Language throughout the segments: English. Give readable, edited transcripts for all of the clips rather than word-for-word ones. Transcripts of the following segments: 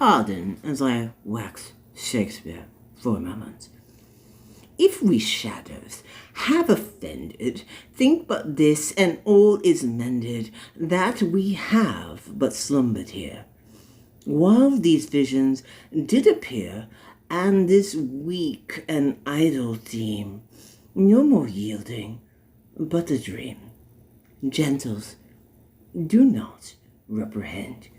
pardon as I wax Shakespeare for a moment. If we shadows have offended, think but this, and all is mended, that we have but slumbered here. While these visions did appear, and this weak and idle theme, no more yielding, but a dream. Gentles, do not reprehend.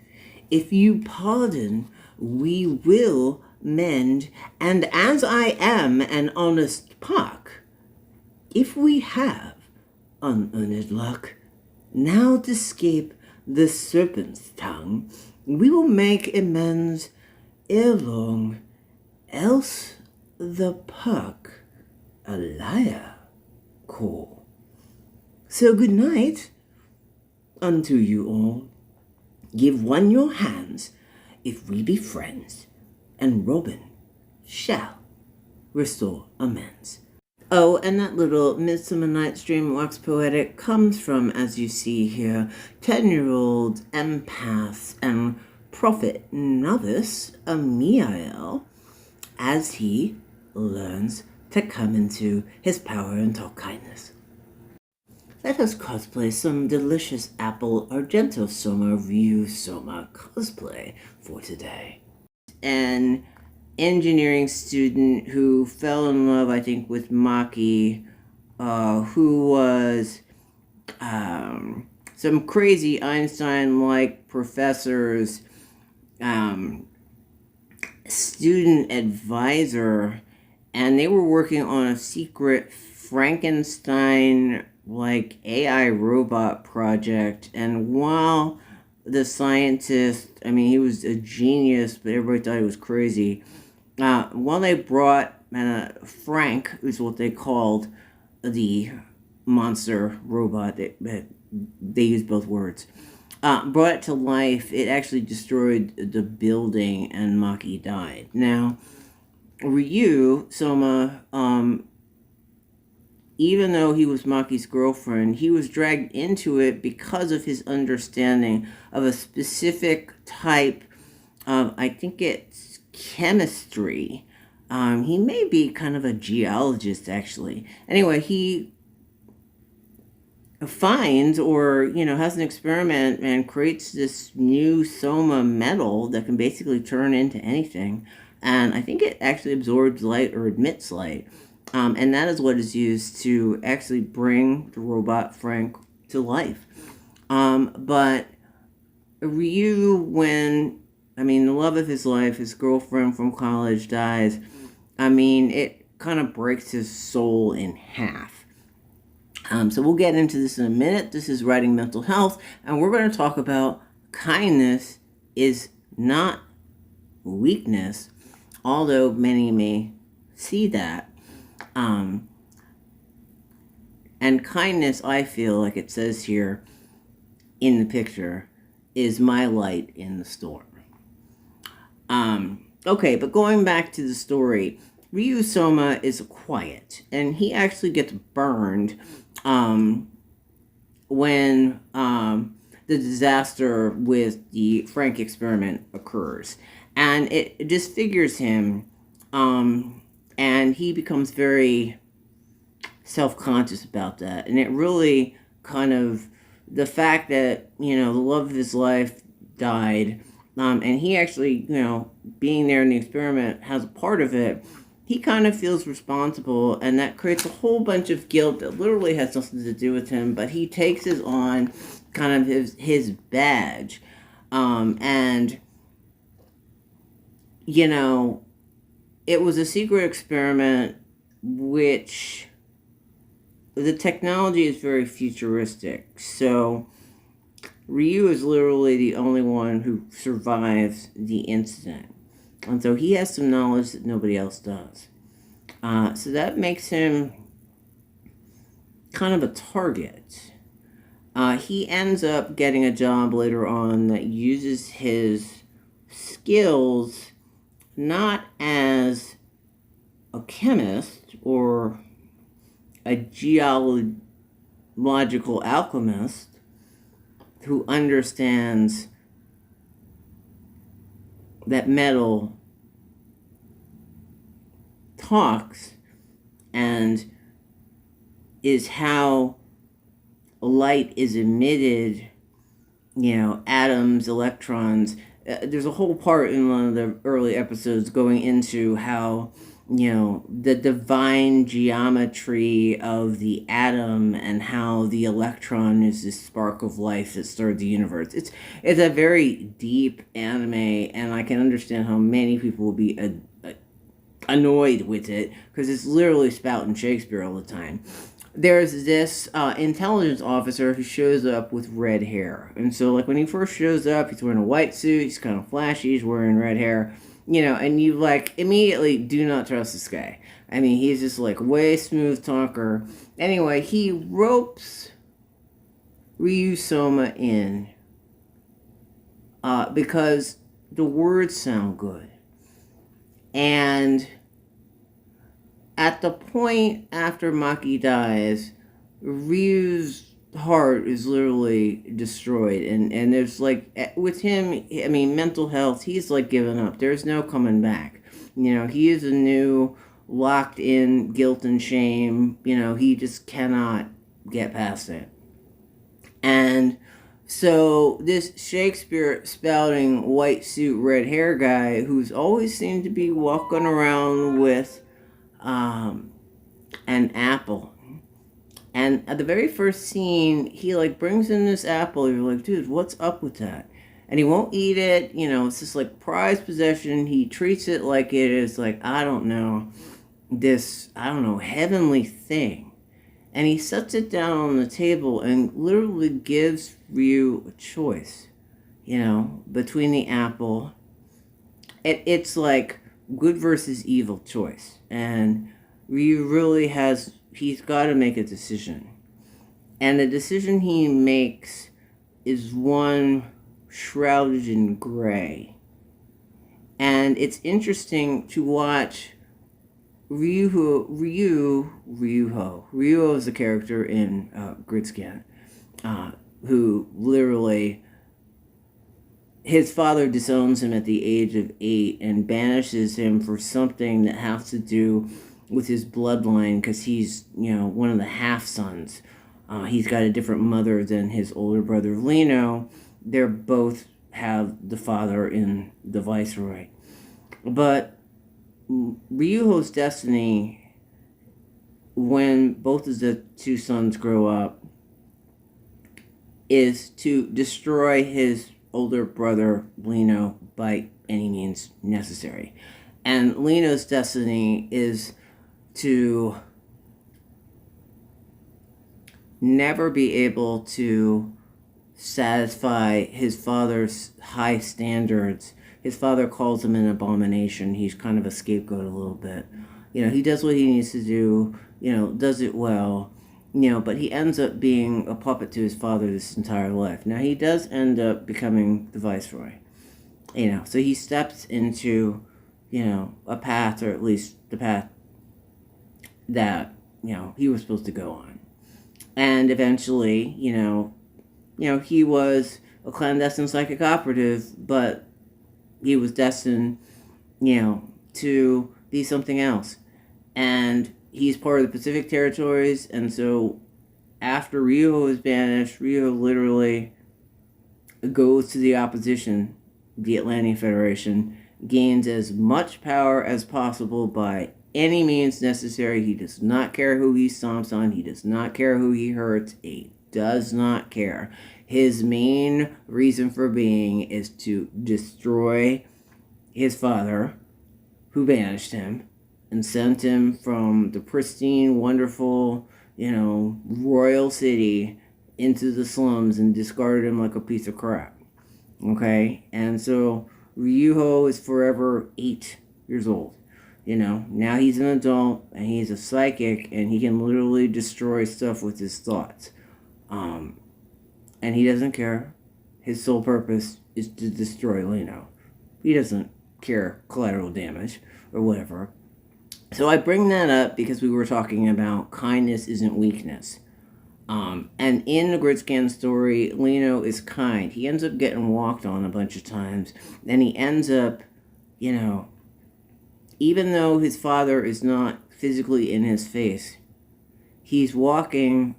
If you pardon, we will mend, and as I am an honest Puck, if we have unearned luck, now to escape the serpent's tongue, we will make amends ere long, else the Puck a liar call. So good night unto you all. Give one your hands, if we be friends, and Robin shall restore amends. Oh, and that little Midsummer Night's Dream wax poetic comes from, as you see here, 10-year-old empath and prophet novice Amiel, as he learns to come into his power and talk kindness. Let us cosplay some delicious Apple Argento Soma Ryu Soma cosplay for today. An engineering student who fell in love, I think, with Maki, who was some crazy Einstein-like professor's student advisor, and they were working on a secret Frankenstein like AI robot project. And while the scientist, I mean, he was a genius, but everybody thought he was crazy. While they brought Frank, is what they called the monster robot, they used both words, brought it to life, it actually destroyed the building and Maki died. Now, Ryu Soma, even though he was Maki's girlfriend, he was dragged into it because of his understanding of a specific type of, I think it's chemistry. He may be kind of a geologist, actually. Anyway, he finds or, has an experiment and creates this new Soma metal that can basically turn into anything. And I think it actually absorbs light or emits light. And that is what is used to actually bring the robot Frank to life. But Ryu, the love of his life, his girlfriend from college dies, it kind of breaks his soul in half. So we'll get into this in a minute. This is Writing Mental Health, and we're going to talk about kindness is not weakness, although many may see that. And kindness, I feel like it says here in the picture, is my light in the storm. Okay, but going back to the story, Ryu Soma is quiet, and he actually gets burned when the disaster with the Frank experiment occurs. And it disfigures him, and he becomes very self-conscious about that. And it really kind of, the fact that, the love of his life died, and he actually, being there in the experiment has a part of it, he kind of feels responsible, and that creates a whole bunch of guilt that literally has nothing to do with him, but he takes it on kind of his badge. And, it was a secret experiment, which the technology is very futuristic. So Ryu is literally the only one who survives the incident. And so he has some knowledge that nobody else does. So that makes him kind of a target. He ends up getting a job later on that uses his skills not as a chemist or a geological alchemist who understands that metal talks and is how light is emitted, atoms, electrons. There's a whole part in one of the early episodes going into how, the divine geometry of the atom and how the electron is this spark of life that started the universe. It's a very deep anime, and I can understand how many people will be annoyed with it because it's literally spouting Shakespeare all the time. There's this intelligence officer who shows up with red hair. And so, like, when he first shows up, he's wearing a white suit, he's kind of flashy, he's wearing red hair, and you, like, immediately do not trust this guy. I mean, he's just, like, way smooth talker. Anyway, he ropes Ryusoma in because the words sound good. And at the point after Maki dies, Ryu's heart is literally destroyed. And there's, like, with him, I mean, mental health, he's, like, given up. There's no coming back. He is anew, locked in guilt and shame. He just cannot get past it. And so this Shakespeare spouting white suit, red hair guy who's always seemed to be walking around with an apple. And at the very first scene, he, like, brings in this apple. You're like, dude, what's up with that? And he won't eat it. It's just, like, prized possession. He treats it like it is, like, this heavenly thing. And he sets it down on the table and literally gives Ryu a choice, between the apple. It's like good versus evil choice. And Ryu really he's got to make a decision. And the decision he makes is one shrouded in gray. And it's interesting to watch Ryuho is a character in Gridscan, who literally, his father disowns him at the age of 8 and banishes him for something that has to do with his bloodline, because he's, one of the half-sons. He's got a different mother than his older brother Lino. They're both have the father in the Viceroy. But Ryuho's destiny, when both of the two sons grow up, is to destroy his older brother Lino by any means necessary. And Lino's destiny is to never be able to satisfy his father's high standards. His father calls him an abomination. He's kind of a scapegoat a little bit. He does what he needs to do, does it well, but he ends up being a puppet to his father this entire life. Now, he does end up becoming the Viceroy, so he steps into, a path, or at least the path that, he was supposed to go on. And eventually, he was a clandestine psychic operative, but he was destined, to be something else. And he's part of the Pacific Territories, and so after Ryuho is banished, Ryuho literally goes to the opposition, the Atlantean Federation, gains as much power as possible by any means necessary. He does not care who he stomps on. He does not care who he hurts. He does not care. His main reason for being is to destroy his father, who banished him and sent him from the pristine, wonderful, royal city into the slums and discarded him like a piece of crap. Okay? And so Ryuho is forever 8 years old. Now he's an adult and he's a psychic and he can literally destroy stuff with his thoughts. And he doesn't care. His sole purpose is to destroy Lino. He doesn't care collateral damage or whatever. So I bring that up because we were talking about kindness isn't weakness. And in the Gridscan story, Lino is kind. He ends up getting walked on a bunch of times. And he ends up you know, even though his father is not physically in his face, he's walking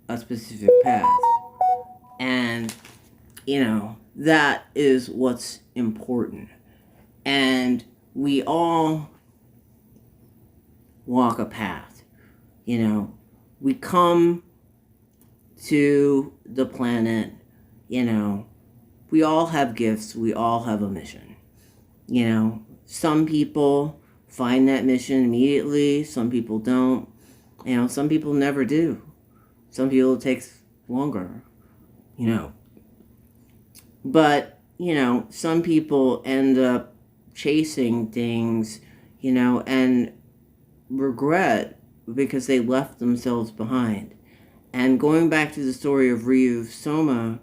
a specific path. And, that is what's important. And we all walk a path. We come to the planet, we all have gifts, we all have a mission. Some people find that mission immediately, some people don't. Some people never do. Some people it takes longer, But, some people end up chasing things, and regret because they left themselves behind. And going back to the story of Ryu Soma,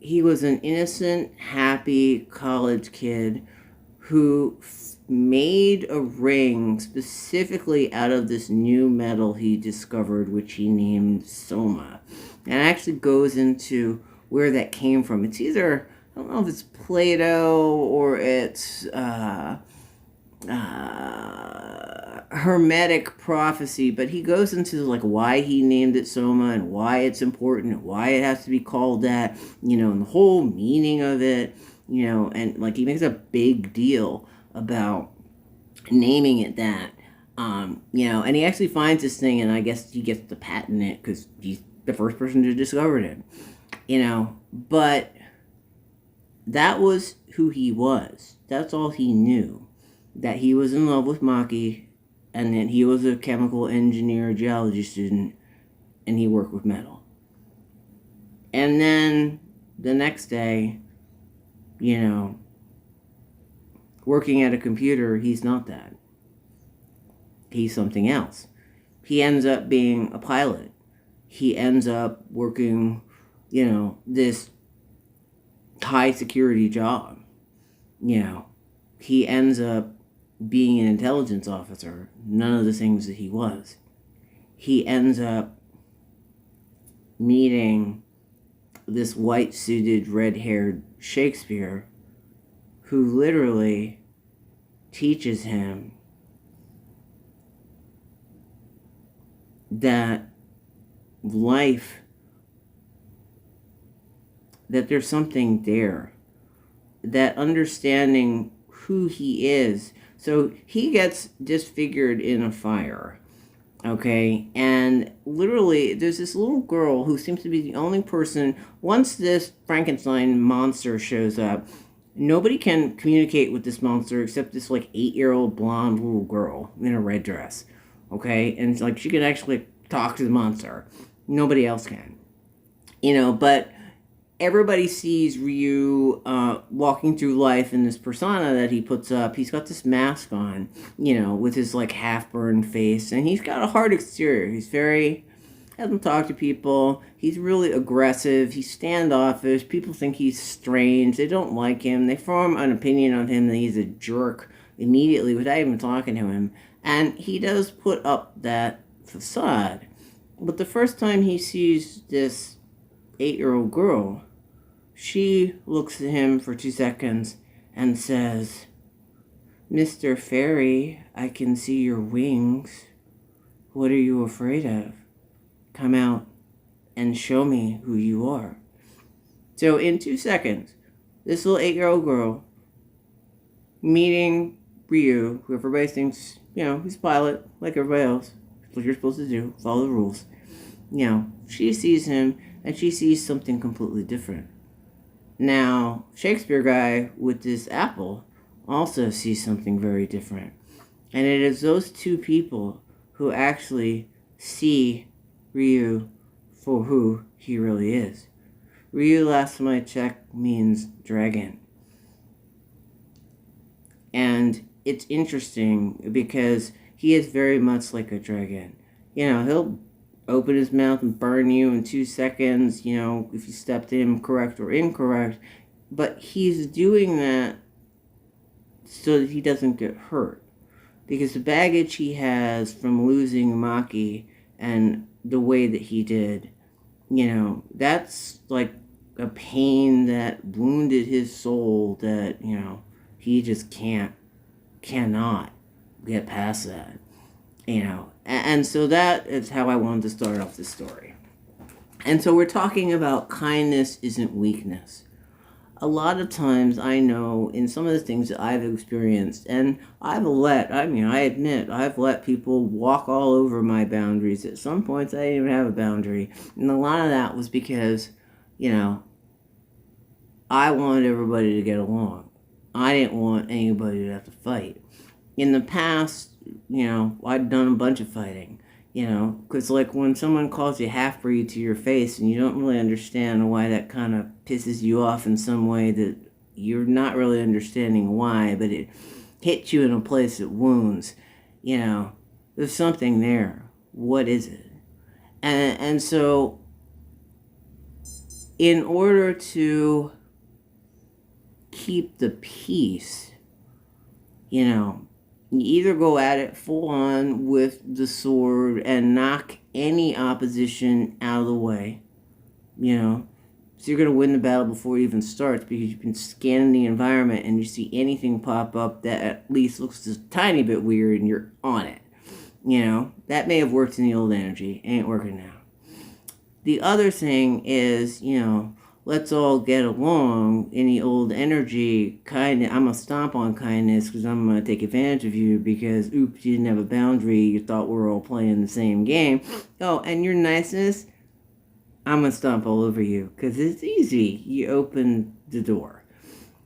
he was an innocent, happy college kid who made a ring specifically out of this new metal he discovered, which he named Soma. And it actually goes into where that came from. It's either, I don't know if it's Plato or it's Hermetic prophecy, but he goes into why he named it Soma and why it's important and why it has to be called that, and the whole meaning of it, and he makes a big deal about naming it that, and he actually finds this thing, and I guess he gets to patent it because he's the first person to discover it, but that was who he was. That's all he knew. That he was in love with Maki, and that he was a chemical engineer, geology student, and he worked with metal. And then the next day, working at a computer, he's not that. He's something else. He ends up being a pilot. He ends up working, this high security job. He ends up being an intelligence officer, none of the things that he was. He ends up meeting this white-suited, red-haired Shakespeare who literally teaches him that life, that there's something there, that understanding who he is. So he gets disfigured in a fire, okay? And literally, there's this little girl who seems to be the only person, once this Frankenstein monster shows up, nobody can communicate with this monster except this 8-year-old blonde little girl in a red dress, okay? And it's she can actually talk to the monster. Nobody else can. But everybody sees Ryu walking through life in this persona that he puts up. He's got this mask on, with his half-burned face, and he's got a hard exterior. He's doesn't talk to people. He's really aggressive. He's standoffish. People think he's strange. They don't like him. They form an opinion on him that he's a jerk immediately without even talking to him. And he does put up that facade. But the first time he sees this 8-year-old girl, she looks at him for 2 seconds and says, "Mr. Fairy, I can see your wings. What are you afraid of? Come out and show me who you are." So in 2 seconds, this little 8-year-old girl meeting Ryu, who everybody thinks, he's a pilot like everybody else. That's what you're supposed to do, follow the rules. She sees him and she sees something completely different. Now, Shakespeare guy with this apple also sees something very different. And it is those two people who actually see Ryu for who he really is. Ryu, last time I checked, means dragon. And it's interesting because he is very much like a dragon. He'll open his mouth and burn you in 2 seconds, if you step to him correct or incorrect. But he's doing that so that he doesn't get hurt. Because the baggage he has from losing Maki and the way that he did, that's a pain that wounded his soul that, he just can't cannot get past that, you know. And so that is how I wanted to start off this story. And so we're talking about kindness isn't weakness. A lot of times I know in some of the things that I've experienced, and I admit, I've let people walk all over my boundaries. At some points, I didn't even have a boundary. And a lot of that was because, you know, I wanted everybody to get along. I didn't want anybody to have to fight. In the past, you know, I'd done a bunch of fighting. You know, because like when someone calls you half-breed to your face and you don't really understand why that kind of pisses you off in some way that you're not really understanding why, but it hits you in a place that wounds, you know, there's something there. What is it? And so in order to keep the peace, you know, you either go at it full on with the sword and knock any opposition out of the way, you know. So you're going to win the battle before it even starts because you've been scanning the environment and you see anything pop up that at least looks just a tiny bit weird and you're on it. You know, that may have worked in the old energy. Ain't working now. The other thing is, you know, let's all get along in the old energy. I'm going to stomp on kindness because I'm going to take advantage of you because, oops, you didn't have a boundary. You thought we were all playing the same game. Oh, and your niceness, I'm going to stomp all over you because it's easy. You open the door.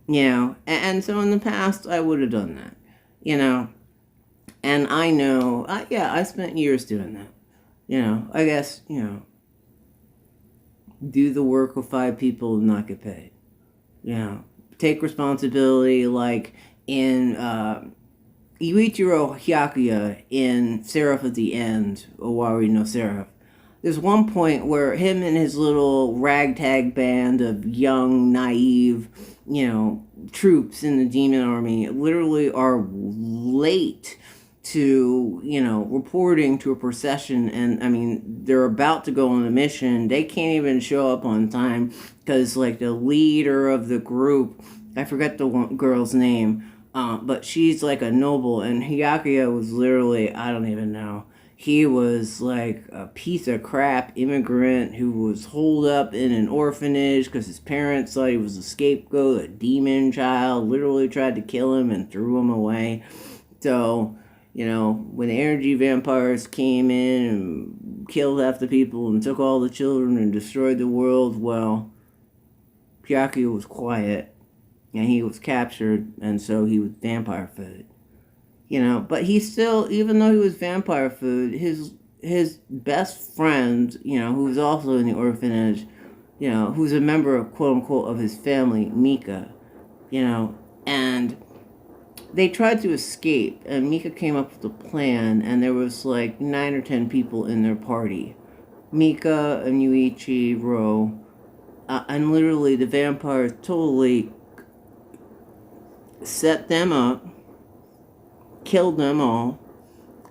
You know, and so in the past, I would have done that. You know, and I know, I spent years doing that. You know, I guess, you know, do the work of 5 people and not get paid. You know, take responsibility like in Yuichiro Hyakuya in Seraph at the End, Owari no Seraph. There's one point where him and his little ragtag band of young, naive, you know, troops in the demon army literally are late to, you know, reporting to a procession, and I mean, they're about to go on a mission. They can't even show up on time because, like, the leader of the group, I forget the girl's name, but she's like a noble, and Hyakuya was literally, I don't even know. He was like a piece of crap immigrant who was holed up in an orphanage because his parents thought he was a scapegoat, a demon child, literally tried to kill him and threw him away. So, you know, when the energy vampires came in and killed half the people and took all the children and destroyed the world, well, Hyakuya was quiet and he was captured, and so he was vampire food. You know, but he still, even though he was vampire food, his best friend, you know, who was also in the orphanage, you know, who's a member of, quote unquote, of his family, Mika, you know, and they tried to escape, and Mika came up with a plan, and there was like 9 or 10 people in their party. Mika and Yuichiro, and literally the vampires totally set them up, killed them all,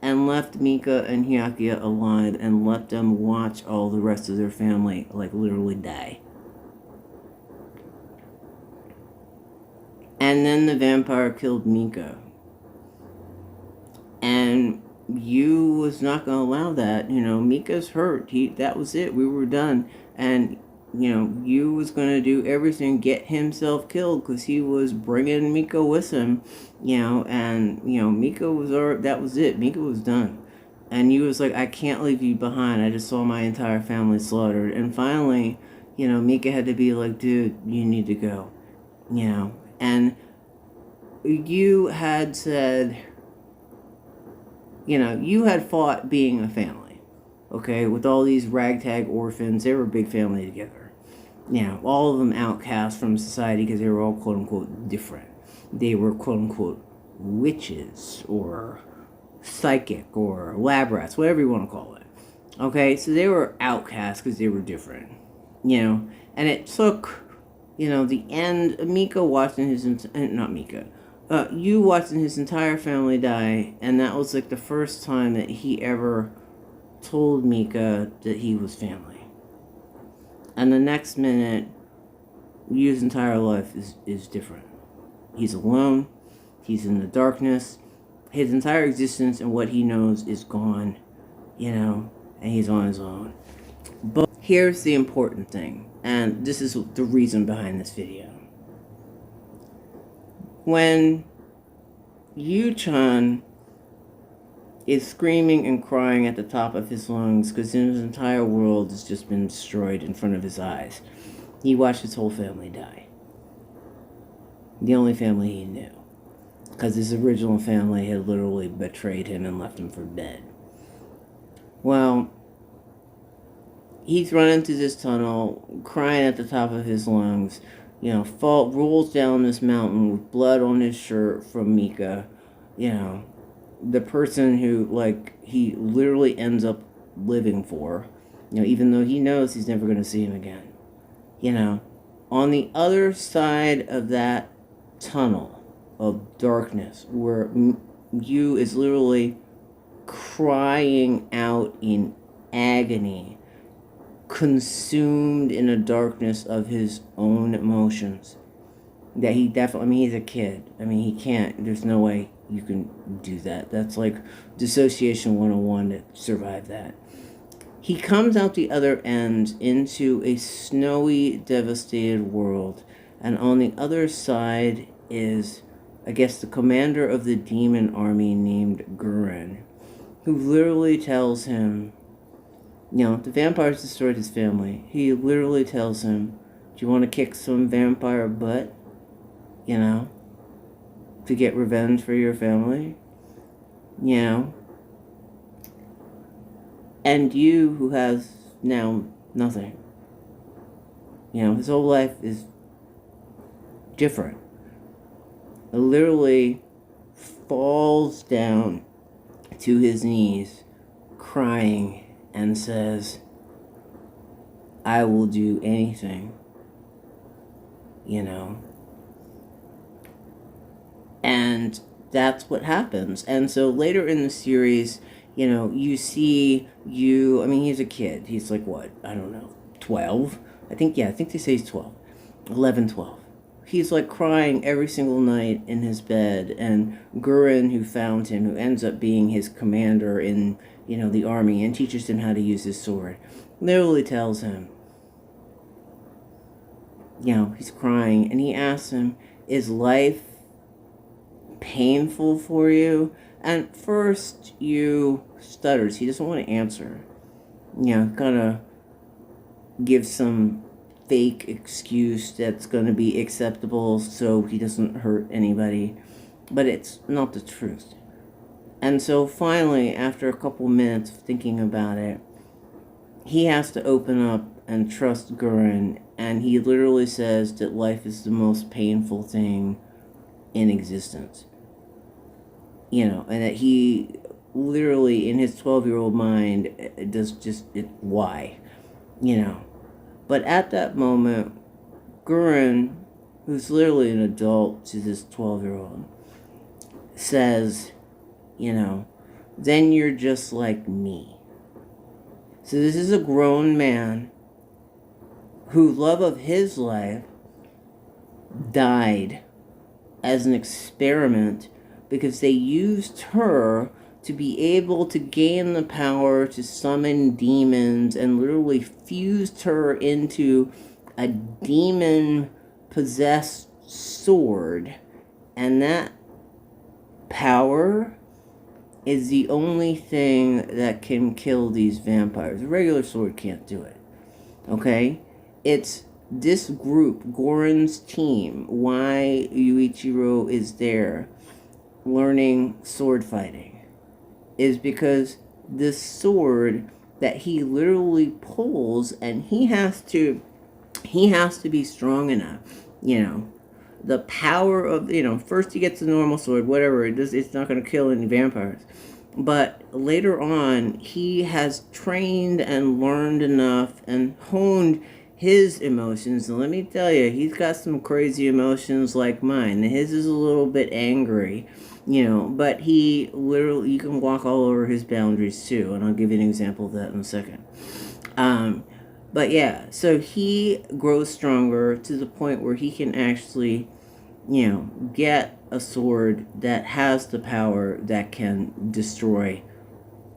and left Mika and Hyakuya alive and let them watch all the rest of their family, like, literally die. And then the vampire killed Mika. And Yu was not going to allow that. You know, Mika's hurt. That was it. We were done. And, you know, Yu was going to do everything, get himself killed, because he was bringing Mika with him, you know, and, you know, that was it. Mika was done. And Yu was like, I can't leave you behind. I just saw my entire family slaughtered. And finally, you know, Mika had to be like, dude, you need to go, you know. And you had said, you know, you had fought being a family, okay, with all these ragtag orphans. They were a big family together. You know, all of them outcast from society because they were all, quote unquote, different. They were, quote unquote, witches or psychic or lab rats, whatever you want to call it. Okay, so they were outcasts because they were different, you know, and it took, you know, the end, Mika watching you watching his entire family die, and that was like the first time that he ever told Mika that he was family. And the next minute, Yu's entire life is different. He's alone. He's in the darkness. His entire existence and what he knows is gone, and he's on his own. But here's the important thing, and this is the reason behind this video. When Yu-chan is screaming and crying at the top of his lungs because his entire world has just been destroyed in front of his eyes, he watched his whole family die. The only family he knew. Because his original family had literally betrayed him and left him for dead. Well, he's running through this tunnel, crying at the top of his lungs, rolls down this mountain with blood on his shirt from Mika, the person who, he literally ends up living for, even though he knows he's never going to see him again. On the other side of that tunnel of darkness, where Yu is literally crying out in agony, consumed in the darkness of his own emotions, that he definitely, he's a kid. He can't, there's no way you can do that. That's like dissociation 101 to survive that. He comes out the other end into a snowy, devastated world, and on the other side is, I guess, the commander of the demon army named Gurren, who literally tells him, the vampires destroyed his family. He literally tells him, do you want to kick some vampire butt? To get revenge for your family? And you, who has now nothing. His whole life is different. Literally falls down to his knees, crying, and says, I will do anything, And that's what happens. And so later in the series, you see he's a kid. He's like, what? I don't know, 12? I think they say he's 12. 11, 12. He's like crying every single night in his bed, and Gurren, who found him, who ends up being his commander in, the army and teaches him how to use his sword, literally tells him, he's crying, and he asks him, is life painful for you? And first, Yu stutters. He doesn't want to answer. Kind of give some fake excuse that's going to be acceptable so he doesn't hurt anybody. But it's not the truth. And so finally, after a couple minutes of thinking about it, he has to open up and trust Gurren. And he literally says that life is the most painful thing in existence. And that he literally, in his 12-year-old mind, why? But at that moment, Gurren, who's literally an adult to this 12-year-old, says, then you're just like me. So this is a grown man who, love of his life, died as an experiment because they used her to be able to gain the power to summon demons, and literally fused her into a demon-possessed sword. And that power is the only thing that can kill these vampires. A regular sword can't do it. Okay? It's this group, Goren's team, why Yuichiro is there learning sword fighting, is because this sword that he literally pulls, and he has to be strong enough, the power of, first he gets the normal sword, whatever, it's not going to kill any vampires. But later on, he has trained and learned enough and honed his emotions. And let me tell you, he's got some crazy emotions like mine. His is a little bit angry, but he literally, you can walk all over his boundaries too. And I'll give you an example of that in a second. But yeah, so he grows stronger to the point where he can actually, get a sword that has the power that can destroy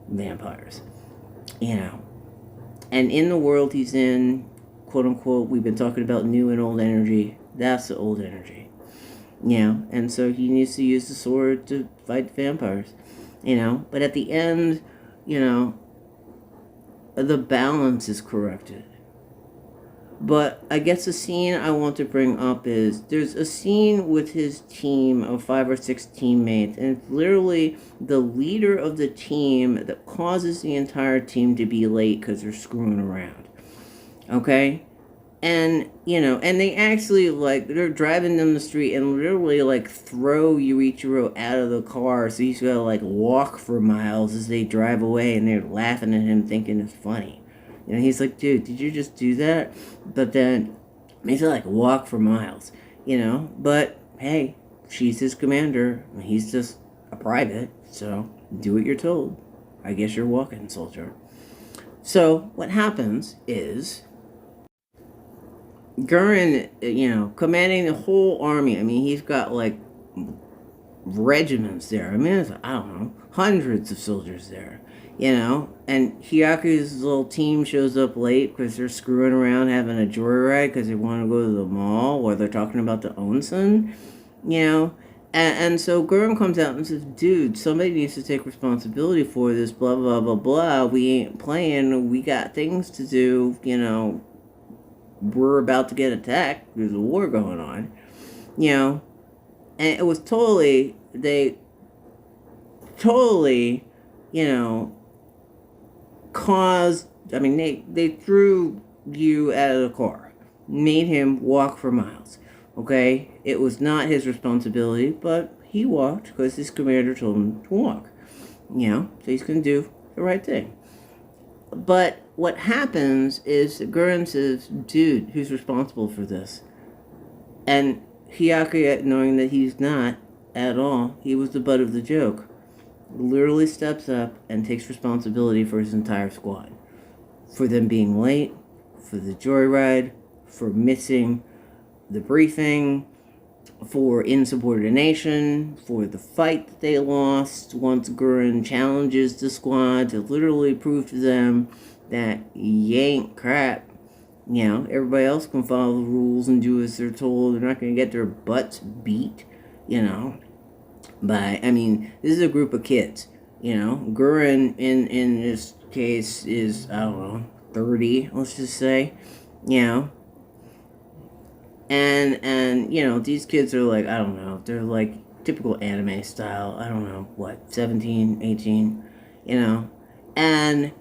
vampires. You know. And in the world he's in, quote unquote, we've been talking about new and old energy. That's the old energy. You know, and so he needs to use the sword to fight vampires. You know, but at the end, you know, the balance is corrected. But I guess the scene I want to bring up is there's a scene with his team of 5 or 6 teammates, and it's literally the leader of the team that causes the entire team to be late because they're screwing around. Okay? And, you know, and they actually, like, they're driving down the street and literally, like, throw Yuichiro out of the car so he's gotta, like, walk for miles as they drive away, and they're laughing at him thinking it's funny. You know, he's like, dude, did you just do that? But then makes it like walk for miles, you know? But hey, she's his commander. He's just a private, so do what you're told. I guess you're walking, soldier. So what happens is Gurren, you know, commanding the whole army. I mean, he's got like regiments there. I mean, it's, I don't know, hundreds of soldiers there. You know, and Hyaku's little team shows up late because they're screwing around having a joyride because they want to go to the mall or they're talking about the onsen, you know. And so Gurren comes out and says, dude, somebody needs to take responsibility for this, blah, blah, blah, blah. We ain't playing. We got things to do, you know. We're about to get attacked. There's a war going on, you know. And it was totally, you know, caused, I mean, they threw you out of the car, made him walk for miles, okay? It was not his responsibility, but he walked because his commander told him to walk, you know, so he's going to do the right thing. But what happens is that Gurren says, dude, who's responsible for this? And Hyaku, knowing that he's not at all, he was the butt of the joke, literally steps up and takes responsibility for his entire squad. For them being late, for the joyride, for missing the briefing, for insubordination, for the fight that they lost once Gurren challenges the squad to literally prove to them that you ain't crap. You know, everybody else can follow the rules and do as they're told. They're not going to get their butts beat, you know. But, I mean, this is a group of kids, you know. Gurren, in this case, is, I don't know, 30, let's just say, you know. And you know, these kids are like, I don't know, they're like typical anime style, I don't know, what, 17, 18, you know. And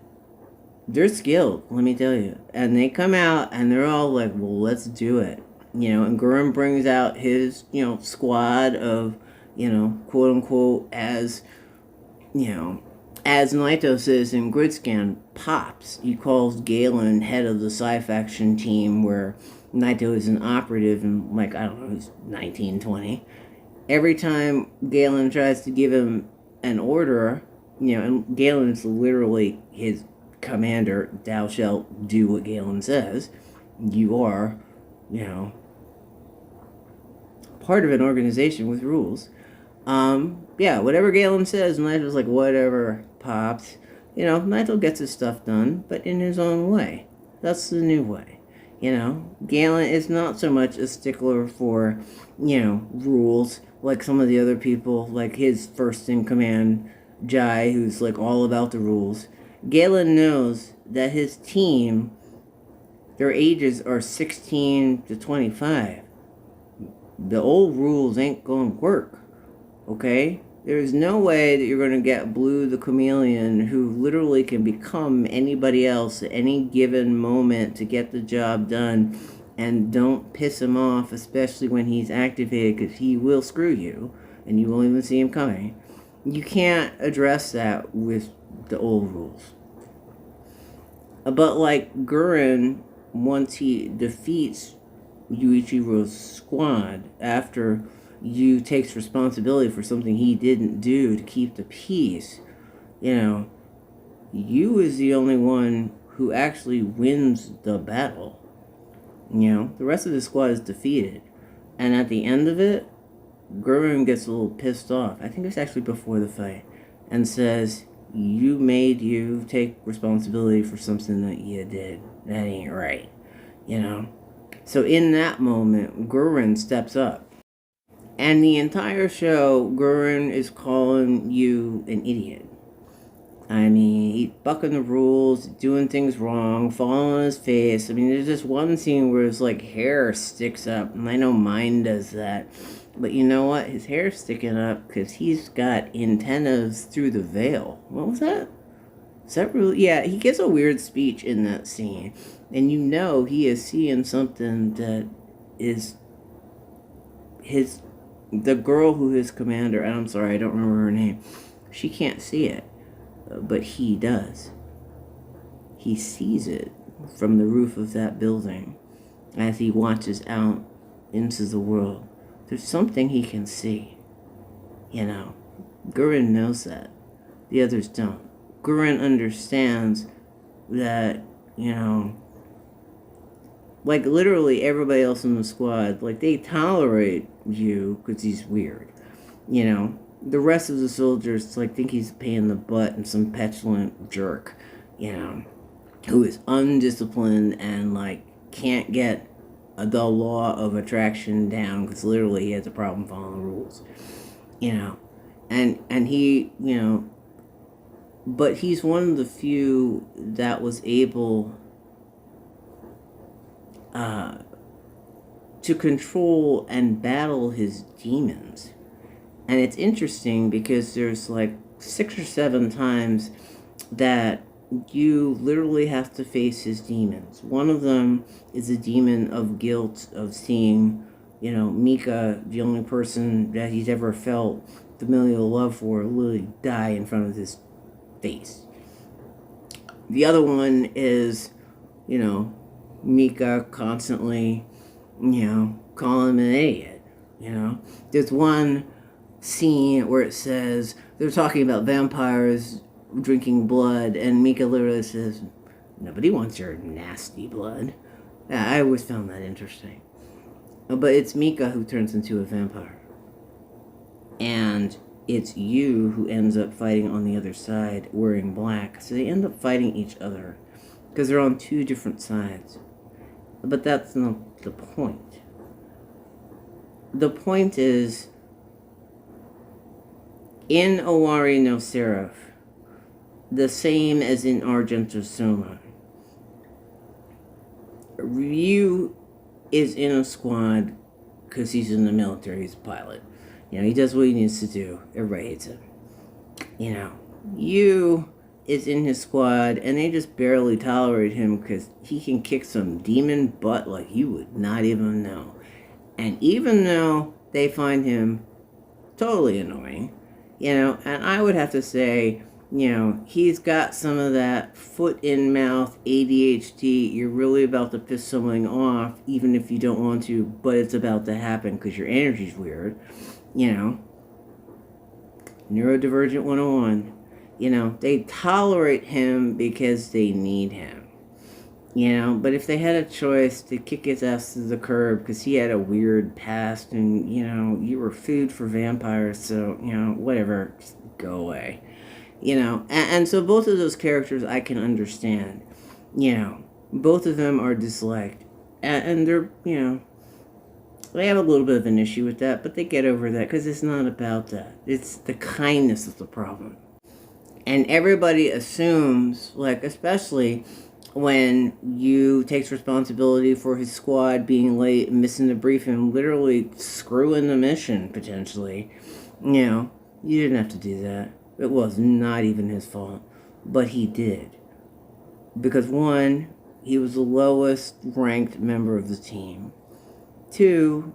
they're skilled, let me tell you. And they come out and they're all like, well, let's do it, you know. And Gurren brings out his, you know, squad of, you know, quote unquote, as, you know, as Naito says in Gridscan, pops. He calls Galen head of the Psy faction team, where Naito is an operative and, like, I don't know, he's 19, 20. Every time Galen tries to give him an order, you know, and Galen is literally his commander, thou shalt do what Galen says. You are, you know, part of an organization with rules. Yeah, whatever Galen says, Naito's like, whatever, pops. You know, Naito gets his stuff done, but in his own way. That's the new way. You know, Galen is not so much a stickler for, you know, rules like some of the other people, like his first in command, Jai, who's like all about the rules. Galen knows that his team, their ages are 16 to 25. The old rules ain't gonna work. Okay? There's no way that you're going to get Blue the Chameleon, who literally can become anybody else at any given moment to get the job done, and don't piss him off, especially when he's activated, because he will screw you, and you won't even see him coming. You can't address that with the old rules. But like Gurren, once he defeats Yuichiro's squad, after Yu takes responsibility for something he didn't do to keep the peace, you know, Yu is the only one who actually wins the battle. You know, the rest of the squad is defeated. And at the end of it, Gurren gets a little pissed off. I think it was actually before the fight. And says, you made you take responsibility for something that you did. That ain't right. You know? So in that moment, Gurren steps up. And the entire show, Gurren is calling you an idiot. I mean, he's bucking the rules, doing things wrong, falling on his face. I mean, there's this one scene where his, like, hair sticks up, and I know mine does that. But you know what? His hair's sticking up because he's got antennas through the veil. What was that? Is that really? Yeah, he gives a weird speech in that scene. And you know he is seeing something that is the girl who is commander, and I'm sorry, I don't remember her name. She can't see it. But he does. He sees it from the roof of that building as he watches out into the world. There's something he can see. You know, Gurren knows that. The others don't. Gurren understands that, you know, like literally everybody else in the squad, like they tolerate you because he's weird. You know, the rest of the soldiers like think he's a pain in the butt and some petulant jerk, you know, who is undisciplined and like can't get the law of attraction down because literally he has a problem following rules, you know, and he, you know, but he's one of the few that was able to control and battle his demons. And it's interesting because there's like 6 or 7 times that you literally have to face his demons. One of them is a demon of guilt of seeing, you know, Mika, the only person that he's ever felt familial love for, literally die in front of his face. The other one is, you know, Mika constantly, you know, calling him an idiot. You know, there's one scene where it says they're talking about vampires drinking blood, and Mika literally says, "Nobody wants your nasty blood." Yeah, I always found that interesting. But it's Mika who turns into a vampire, and it's you who ends up fighting on the other side wearing black. So they end up fighting each other because they're on 2 different sides. But that's not the point. The point is, in Owari no Seraph, the same as in Argento Soma, Ryu is in a squad because he's in the military, he's a pilot. You know, he does what he needs to do. Everybody hates him. You know, Yu is in his squad, and they just barely tolerate him because he can kick some demon butt like you would not even know. And even though they find him totally annoying, you know, and I would have to say, you know, he's got some of that foot-in-mouth ADHD. You're really about to piss someone off, even if you don't want to, but it's about to happen because your energy's weird. You know, neurodivergent 101. You know, they tolerate him because they need him. You know, but if they had a choice to kick his ass to the curb because he had a weird past and, you know, you were food for vampires, so, you know, whatever, just go away. You know, and so both of those characters I can understand. You know, both of them are disliked. And they're, you know, they have a little bit of an issue with that, but they get over that because it's not about that. It's the kindness of the problem. And everybody assumes, like, especially when you takes responsibility for his squad being late and missing the briefing, literally screwing the mission, potentially. You know, you didn't have to do that. It was not even his fault. But he did. Because 1, he was the lowest ranked member of the team. 2,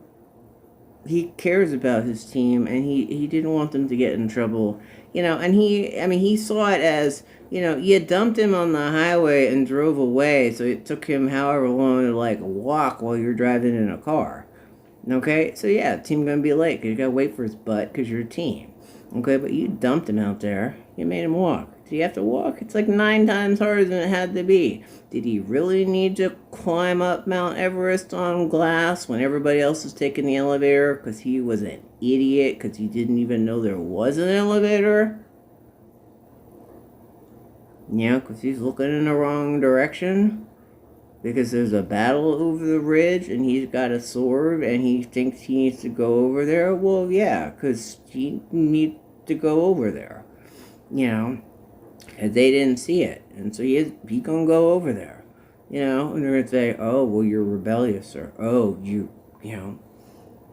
he cares about his team, and he didn't want them to get in trouble. You know, and he saw it as, you know, you dumped him on the highway and drove away, so it took him however long to, like, walk while you're driving in a car. Okay? So, yeah, team gonna be late, because you gotta wait for his butt, because you're a team. Okay, but you dumped him out there. You made him walk. Did he have to walk? It's like 9 times harder than it had to be. Did he really need to climb up Mount Everest on glass when everybody else was taking the elevator because he was an idiot because he didn't even know there was an elevator? Yeah, because he's looking in the wrong direction. Because there's a battle over the ridge and he's got a sword and he thinks he needs to go over there. Well, yeah, because he needs to go over there. You know, and they didn't see it. And so he gonna go over there. You know, and they're going to say, oh, well, you're rebellious, or, oh, you know,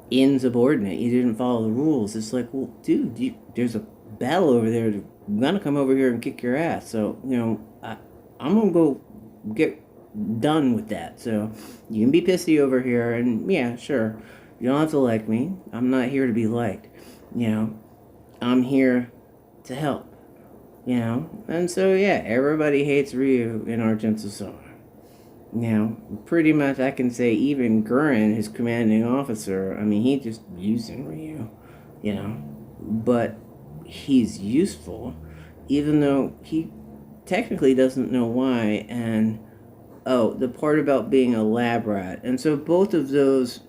insubordinate. You didn't follow the rules. It's like, well, dude, there's a battle over there. I'm going to come over here and kick your ass. So, you know, I'm going to go get done with that. So you can be pissy over here. And, yeah, sure. You don't have to like me. I'm not here to be liked. You know, I'm here to help. You know, and so, yeah, everybody hates Ryu in Argento Summer. You know, pretty much I can say even Gurren, his commanding officer, I mean, he just using Ryu, you know, but he's useful, even though he technically doesn't know why, and, oh, the part about being a lab rat, and so both of those,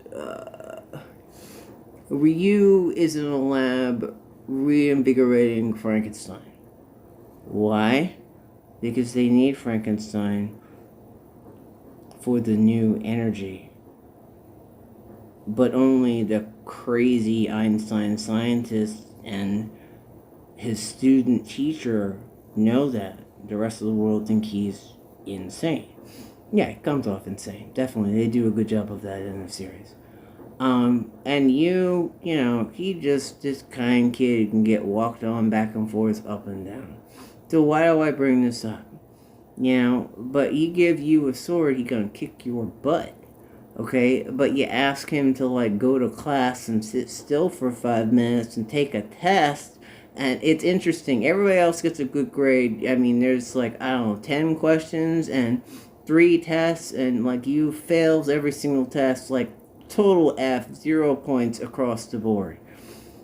Ryu is in a lab reinvigorating Frankenstein. Why? Because they need Frankenstein for the new energy. But only the crazy Einstein scientist and his student teacher know that. The rest of the world think he's insane. Yeah, it comes off insane. Definitely. They do a good job of that in the series. And you know, he just this kind kid can get walked on back and forth, up and down. So why do I bring this up? You know, but he give you a sword, he gonna kick your butt. Okay? But you ask him to, like, go to class and sit still for 5 minutes and take a test, and it's interesting. Everybody else gets a good grade. I mean, there's, like, I don't know, 10 questions and 3 tests, and, like, you fails every single test, like, total F, 0 points across the board.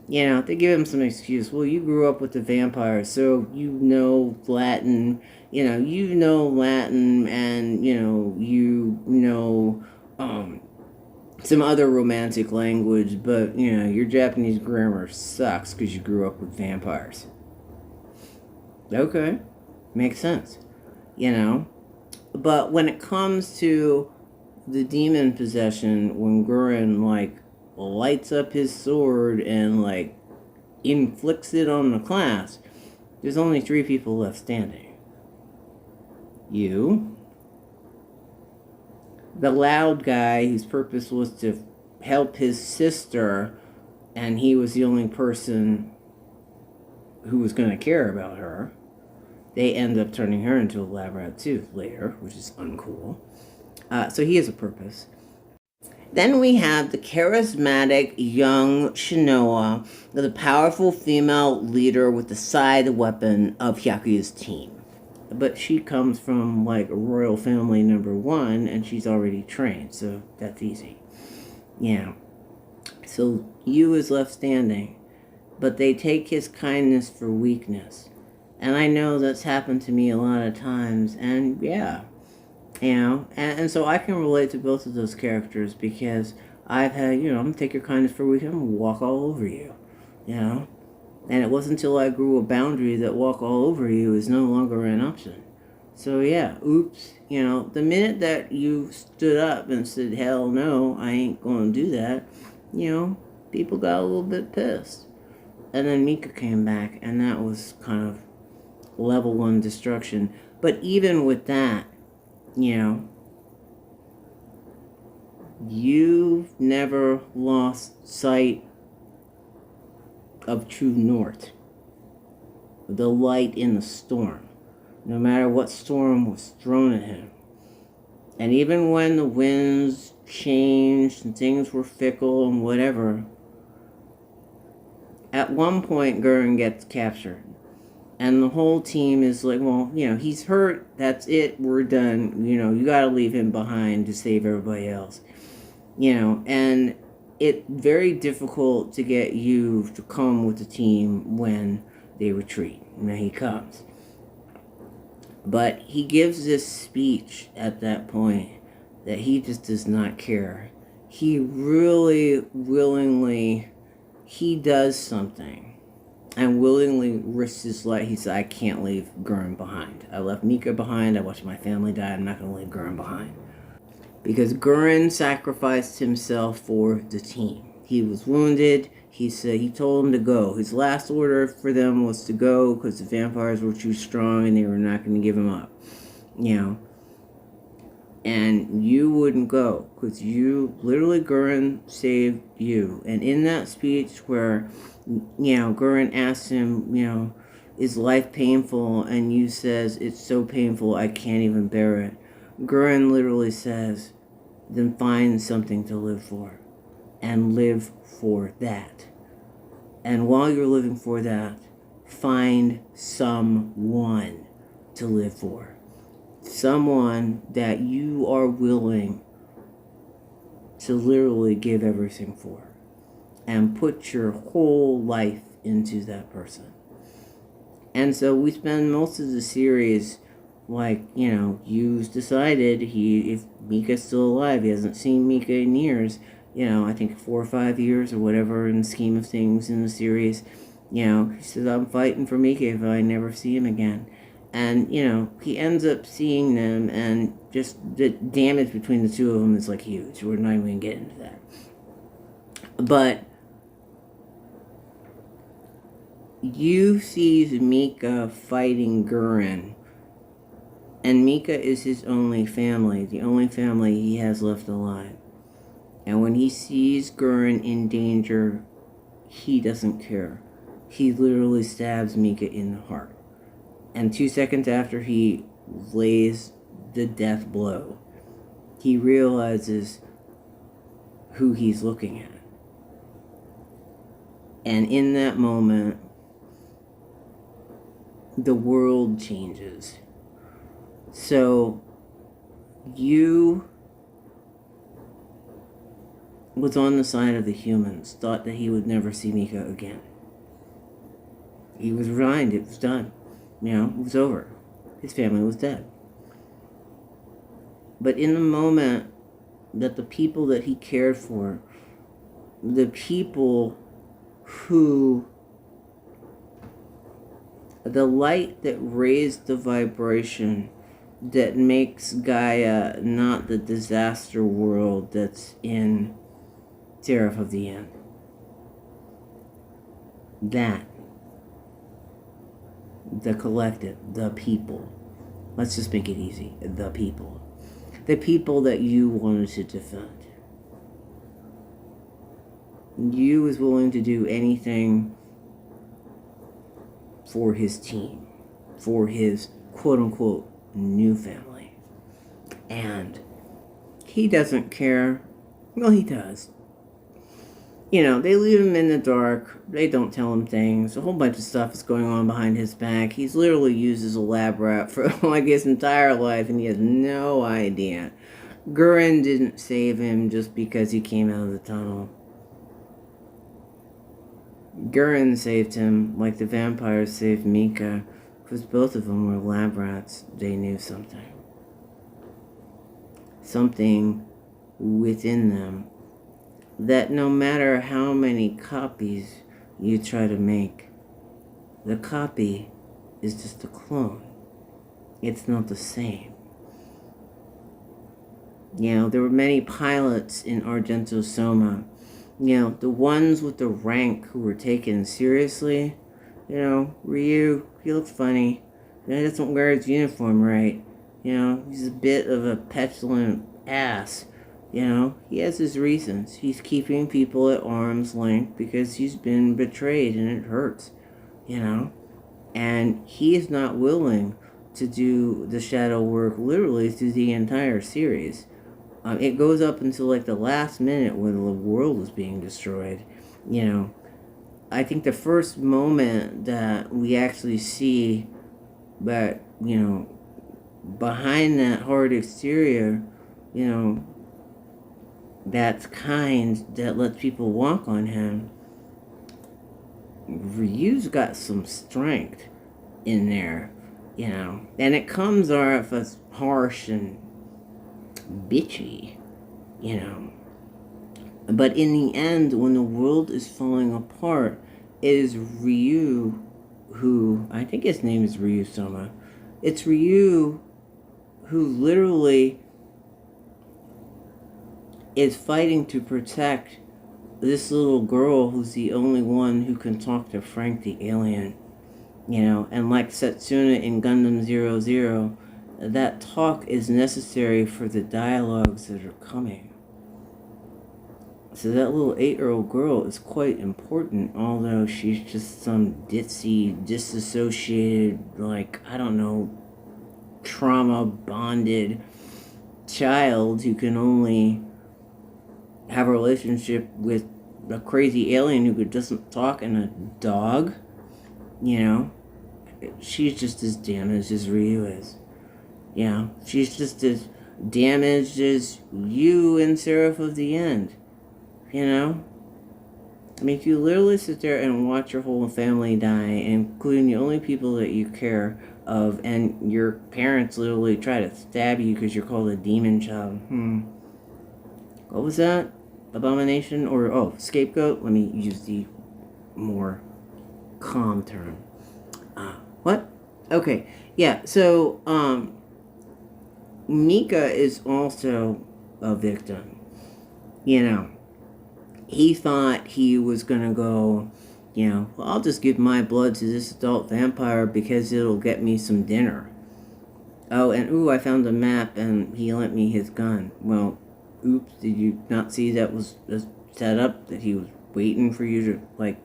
You know, they give him some excuse. Well, you grew up with the vampires, so you know Latin. You know Latin, and, you know some other romantic language, but, your Japanese grammar sucks because you grew up with vampires. Okay, makes sense. But when it comes to the demon possession, when Gurren, like, lights up his sword and, like, inflicts it on the class, there's only 3 people left standing. You, the loud guy whose purpose was to help his sister, and he was the only person who was going to care about her. They end up turning her into a lab rat too later, which is uncool. So he has a purpose. Then we have the charismatic young Shinoa, the powerful female leader with the side weapon of Hyakuya's team. But she comes from, like, royal family number 1, and she's already trained, so that's easy. Yeah. So Yu is left standing, but they take his kindness for weakness. And I know that's happened to me a lot of times, and yeah. And so I can relate to both of those characters because I've had, I'm going to take your kindness for weakness, I'm going to walk all over you, And it wasn't until I grew a boundary that walk all over you is no longer an option. So yeah, oops, the minute that you stood up and said, hell no, I ain't going to do that, people got a little bit pissed. And then Mika came back, and that was kind of level 1 destruction. But even with that, you've never lost sight of true north, the light in the storm, no matter what storm was thrown at him. And even when the winds changed and things were fickle and whatever, at one point Gurren gets captured. And the whole team is like, well, he's hurt, that's it, we're done. You gotta leave him behind to save everybody else. And it's very difficult to get you to come with the team when they retreat. Now he comes. But he gives this speech at that point that he just does not care. He really willingly, he does something and willingly risks his life. He said, I can't leave Gurren behind. I left Mika behind. I watched my family die. I'm not going to leave Gurren behind. Because Gurren sacrificed himself for the team. He was wounded. He told him to go. His last order for them was to go because the vampires were too strong and they were not going to give him up. And you wouldn't go because literally Gurren saved you. And in that speech where, Gurren asked him, is life painful? And you says, it's so painful I can't even bear it. Gurren literally says, then find something to live for. And live for that. And while you're living for that, find someone to live for. Someone that you are willing to literally give everything for. And put your whole life into that person. And so we spend most of the series you decided if Mika's still alive, he hasn't seen Mika in years, I think 4 or 5 years or whatever in the scheme of things in the series. He says, I'm fighting for Mika if I never see him again. And, he ends up seeing them, and just the damage between the two of them is huge. We're not even going to get into that. But you see Mika fighting Gurren. And Mika is his only family, the only family he has left alive. And when he sees Gurren in danger, he doesn't care. He literally stabs Mika in the heart. And 2 seconds after he lays the death blow, he realizes who he's looking at. And in that moment, the world changes. So, you was on the side of the humans, thought that he would never see Mika again. He was resigned, it was done. It was over. His family was dead. But in the moment that the people that he cared for, the people who, the light that raised the vibration that makes Gaia not the disaster world that's in Seraph of the End. That. The collective. The people. Let's just make it easy. The people. The people that you wanted to defend. You was willing to do anything for his team. For his quote-unquote new family. And he doesn't care. Well, he does. They leave him in the dark. They don't tell him things. A whole bunch of stuff is going on behind his back. He's literally used as a lab rat for his entire life, and he has no idea. Gurren didn't save him just because he came out of the tunnel. Gurren saved him like the vampires saved Mika, because both of them were lab rats. They knew something. Something within them that no matter how many copies you try to make, the copy is just a clone. It's not the same. There were many pilots in Argento Soma. The ones with the rank who were taken seriously. Ryu, he looks funny. He doesn't wear his uniform right. He's a bit of a petulant ass. He has his reasons. He's keeping people at arm's length because he's been betrayed and it hurts. And he is not willing to do the shadow work literally through the entire series. It goes up until the last minute when the world is being destroyed. I think the first moment that we actually see that, behind that hard exterior, that's kind, that lets people walk on him. Ryu's got some strength in there, you know, and it comes off as harsh and bitchy, you know. But in the end, when the world is falling apart, it is Ryu who, I think his name is Ryu Soma. It's Ryu who literally is fighting to protect this little girl who's the only one who can talk to Frank the alien. You know, and like Setsuna in Gundam 00, that talk is necessary for the dialogues that are coming. So that little 8-year-old girl is quite important, although she's just some ditzy, disassociated, like, I don't know, trauma-bonded child who can only have a relationship with a crazy alien who doesn't talk and a dog. You know, she's just as damaged as Ryu is. You know, she's just as damaged as you and Seraph of the End. You know? I mean, if you literally sit there and watch your whole family die, including the only people that you care of, and your parents literally try to stab you because you're called a demon child. What was that? Abomination? Or, scapegoat? Let me use the more calm term. What? Okay. Yeah, so, Mika is also a victim. You know, he thought he was gonna go, you know, well, I'll just give my blood to this adult vampire because it'll get me some dinner. Oh, and I found a map and he lent me his gun. Well, oops, did you not see that was a setup, that he was waiting for you to, like,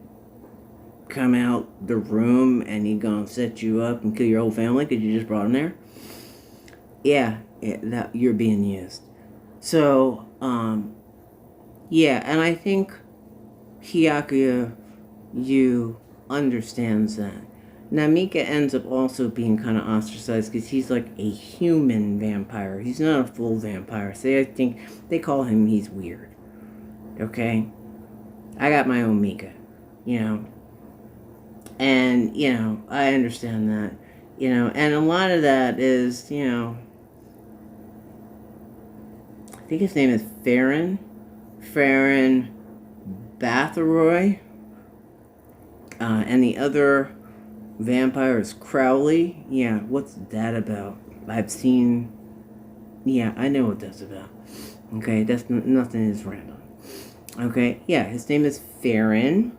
come out the room and he gonna set you up and kill your whole family because you just brought him there? Yeah, that you're being used. So, yeah, and I think Hyakuya Yu understands that. Now, Mika ends up also being kind of ostracized because he's like a human vampire. He's not a full vampire. So I think they call him, he's weird. Okay? I got my own Mika, you know. And, you know, I understand that. You know, and a lot of that is, you know, I think his name is Farron Batheroy. And the other vampire is Crowley. Yeah, what's that about? I've seen... Yeah, I know what that's about. Okay, that's nothing is random. Okay, yeah, his name is Farron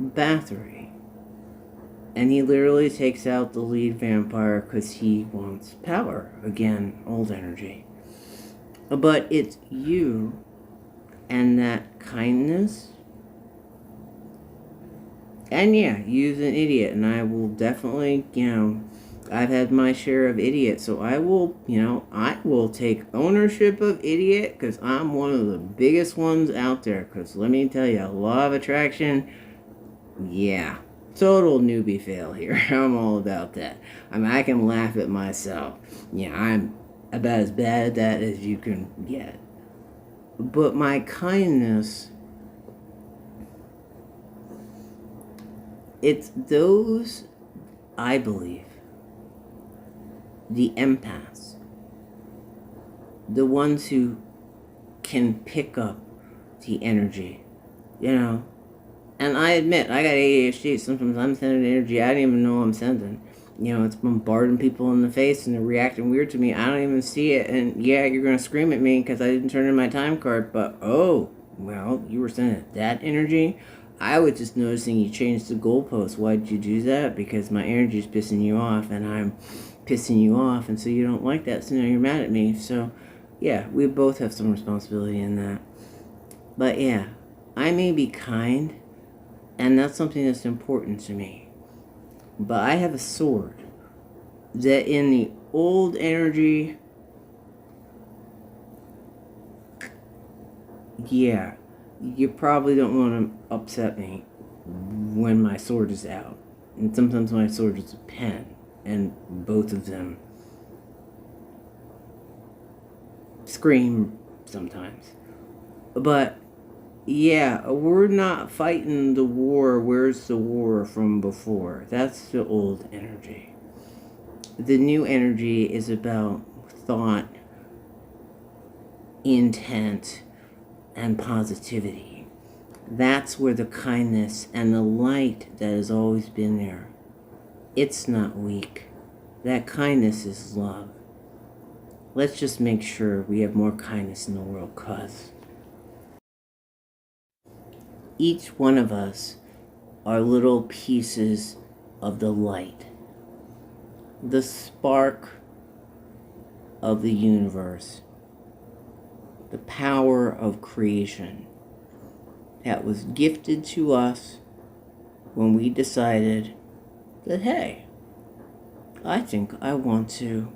Bathory. And he literally takes out the lead vampire because he wants power. Again, old energy. But it's you and that kindness. And yeah, Yu's an idiot, and I will definitely, you know, I've had my share of idiots, so I will, you know, I will take ownership of idiot, because I'm one of the biggest ones out there, because let me tell you, law of attraction, yeah, total newbie fail here. I'm all about that. I mean, I can laugh at myself. Yeah, I'm about as bad at that as you can get. But my kindness, it's those, I believe, the empaths, the ones who can pick up the energy, you know. And I admit, I got ADHD. Sometimes I'm sending energy I don't even know I'm sending. You know, it's bombarding people in the face and they're reacting weird to me. I don't even see it. And yeah, you're going to scream at me because I didn't turn in my time card. But, oh, well, you were sending that energy? I was just noticing you changed the goalpost. Why did you do that? Because my energy is pissing you off and I'm pissing you off. And so you don't like that. So now you're mad at me. So, yeah, we both have some responsibility in that. But, yeah, I may be kind. And that's something that's important to me. But I have a sword that in the old energy, yeah, you probably don't want to upset me when my sword is out. And sometimes my sword is a pen, and both of them scream sometimes. But yeah, we're not fighting the war. Where's the war from before? That's the old energy. The new energy is about thought, intent, and positivity. That's where the kindness and the light that has always been there. It's not weak. That kindness is love. Let's just make sure we have more kindness in the world, cuz each one of us are little pieces of the light, the spark of the universe, the power of creation that was gifted to us when we decided that, hey, I think I want to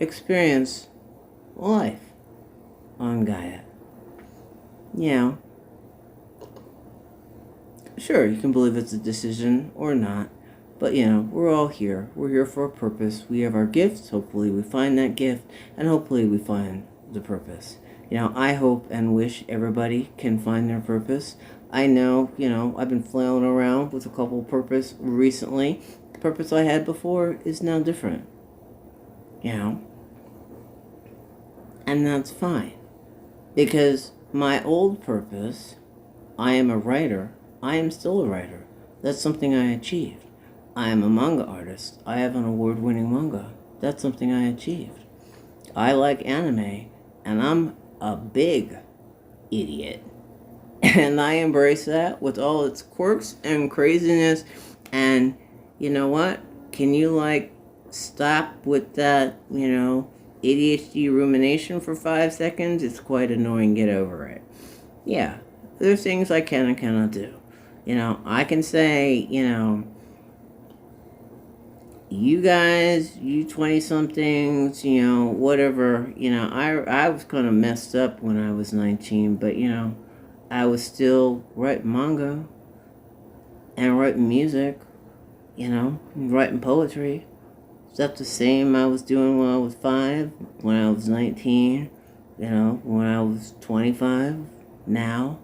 experience life on Gaia. You know, sure, you can believe it's a decision or not, but we're all here. We're here for a purpose. We have our gifts. Hopefully we find that gift, and hopefully we find the purpose. I hope and wish everybody can find their purpose. I know, I've been flailing around with a couple purpose recently. The purpose I had before is now different. And that's fine. Because my old purpose, I am a writer. I am still a writer. That's something I achieved. I am a manga artist. I have an award-winning manga. That's something I achieved. I like anime, and I'm a big idiot. And I embrace that with all its quirks and craziness. And you know what? Can you stop with that, ADHD rumination for 5 seconds? It's quite annoying. Get over it. Yeah, there's things I can and cannot do. I can say, you guys, you 20-somethings, whatever, I was kind of messed up when I was 19, but, I was still writing manga and writing music, writing poetry. Is that the same I was doing when I was 5, when I was 19, when I was 25, now?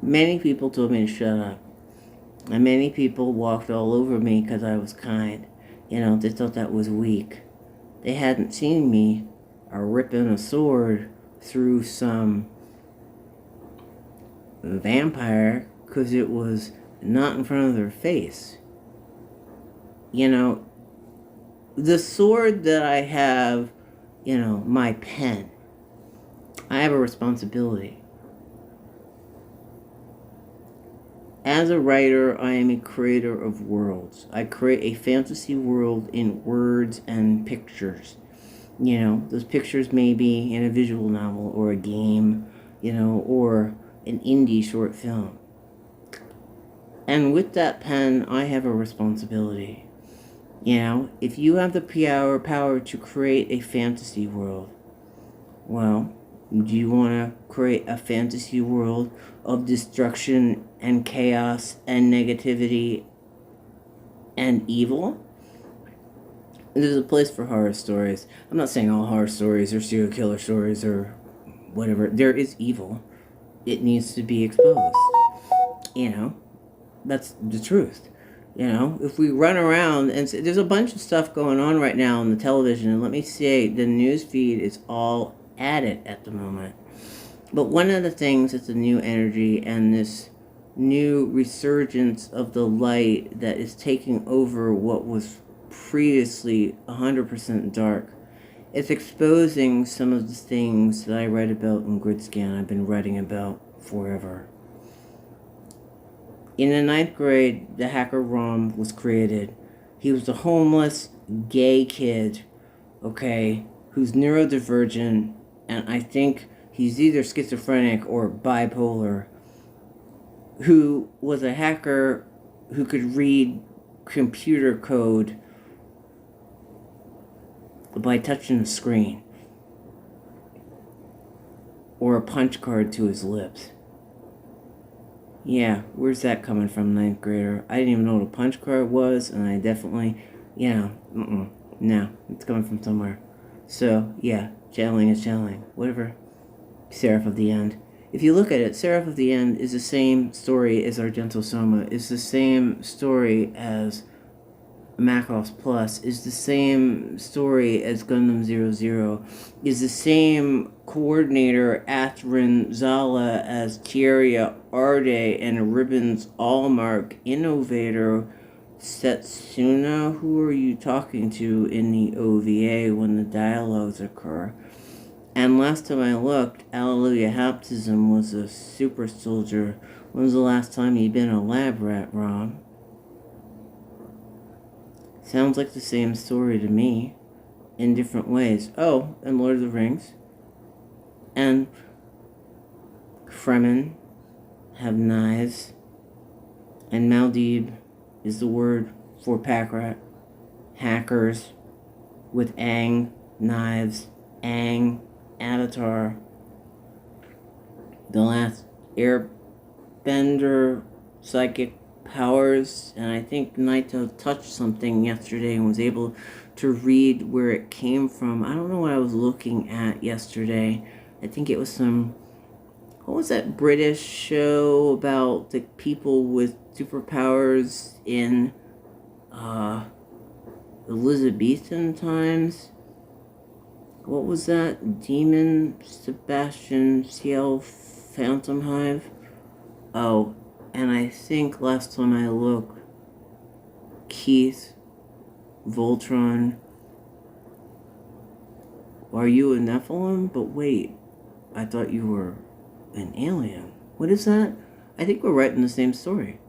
Many people told me to shut up. And many people walked all over me because I was kind. They thought that was weak. They hadn't seen me ripping a sword through some vampire because it was not in front of their face. The sword that I have, my pen, I have a responsibility. As a writer, I am a creator of worlds. I create a fantasy world in words and pictures. Those pictures may be in a visual novel or a game, or an indie short film. And with that pen, I have a responsibility. If you have the power to create a fantasy world, well, do you want to create a fantasy world of destruction and chaos and negativity and evil? There's a place for horror stories. I'm not saying all horror stories or serial killer stories or whatever. There is evil. It needs to be exposed. That's the truth. If we run around and there's a bunch of stuff going on right now on the television, and let me say, the news feed is all at it at the moment. But one of the things is the new energy and this new resurgence of the light that is taking over what was previously 100% dark. It's exposing some of the things that I write about in Gridscan. I've been writing about forever. In the 9th grade, the hacker Rom was created. He was a homeless, gay kid, who's neurodivergent, and I think he's either schizophrenic or bipolar, who was a hacker who could read computer code by touching the screen, or a punch card to his lips. Yeah, where's that coming from, 9th grader? I didn't even know what a punch card was, and I definitely, no, it's coming from somewhere. So, yeah, channeling is channeling. Whatever. Seraph of the End. If you look at it, Seraph of the End is the same story as Argento Soma, is the same story as Macross Plus, is the same story as Gundam 00, is the same coordinator Atrin Zala as Thierry Arde and Ribbon's Allmark innovator Setsuna. Who are you talking to in the OVA when the dialogues occur? And last time I looked, Alleluia Haptism was a super soldier. When was the last time you'd been a lab rat, Rob? Sounds like the same story to me, in different ways. Oh, and Lord of the Rings. And Fremen have knives. And Maldiv is the word for pack rat. Hackers with Aang, knives, Aang, Avatar. The last airbender, psychic powers, and I think Naito touched something yesterday and was able to read where it came from. I don't know what I was looking at yesterday. I think it was some, what was that British show about the people with superpowers in Elizabethan times? What was that? Demon Sebastian Ciel Phantom Hive? Oh, and I think last time I looked, Keith, Voltron, are you a Nephilim? But wait, I thought you were an alien. What is that? I think we're writing the same story.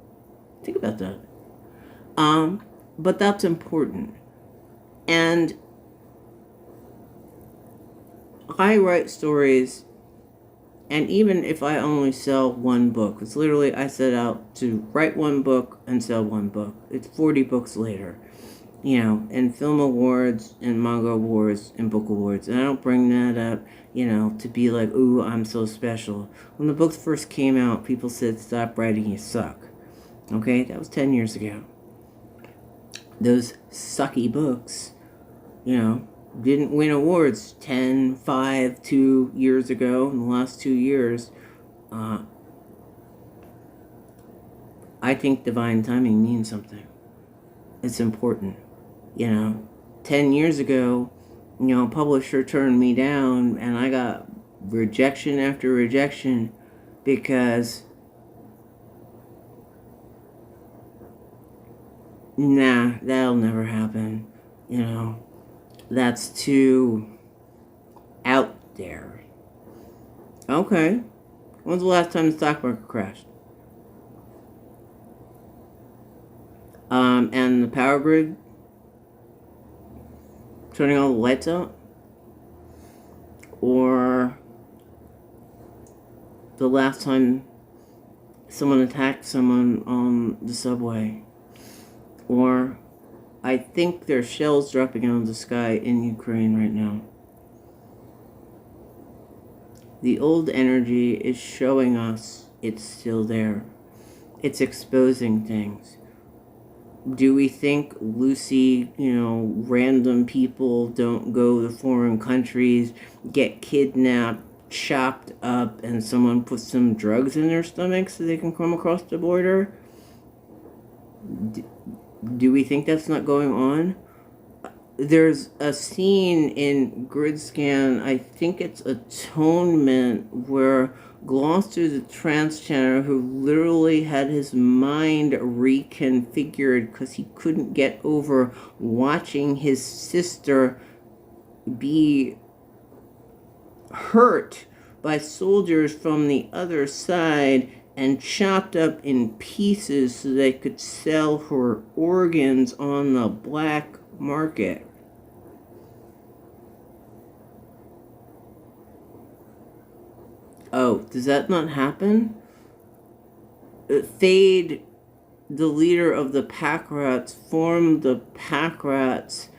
Think about that. But that's important. And I write stories, and even if I only sell one book, it's literally I set out to write one book and sell one book. It's 40 books later, and film awards and manga awards and book awards. And I don't bring that up, to be like, ooh, I'm so special. When the books first came out, people said, stop writing, you suck. Okay, that was 10 years ago. Those sucky books, didn't win awards 10, 5, 2 years ago. In the last 2 years, I think divine timing means something. It's important. 10 years ago, a publisher turned me down and I got rejection after rejection because nah, that'll never happen. That's too out there. Okay. When's the last time the stock market crashed? And the power grid turning all the lights out? Or the last time someone attacked someone on the subway? Or I think there's shells dropping out of the sky in Ukraine right now. The old energy is showing us it's still there. It's exposing things. Do we think Lucy, random people don't go to foreign countries, get kidnapped, chopped up, and someone puts some drugs in their stomach so they can come across the border? Do we think that's not going on? There's a scene in Grid Scan, I think it's Atonement, where Gloucester, the trans channel, who literally had his mind reconfigured because he couldn't get over watching his sister be hurt by soldiers from the other side and chopped up in pieces so they could sell her organs on the black market. Oh, does that not happen? Fade, the leader of the pack rats, formed the pack rats,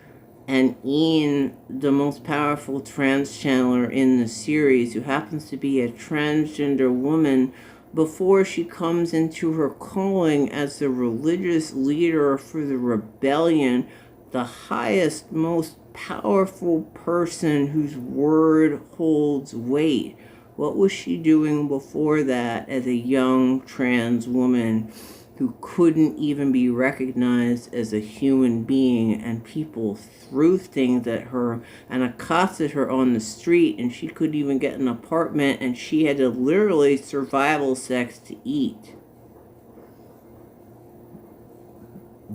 and Ian, the most powerful trans channeler in the series, who happens to be a transgender woman, before she comes into her calling as the religious leader for the rebellion, the highest, most powerful person whose word holds weight. What was she doing before that as a young trans woman who couldn't even be recognized as a human being, and people threw things at her and accosted her on the street, and she couldn't even get an apartment, and she had to literally survival sex to eat?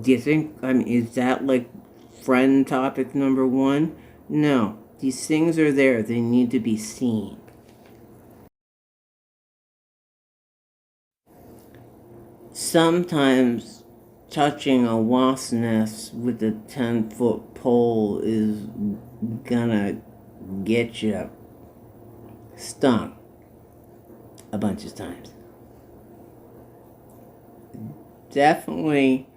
Do you think, I mean, is that like friend topic number one? No, these things are there. They need to be seen. Sometimes touching a wasp nest with a 10-foot pole is gonna get you stung a bunch of times. Definitely,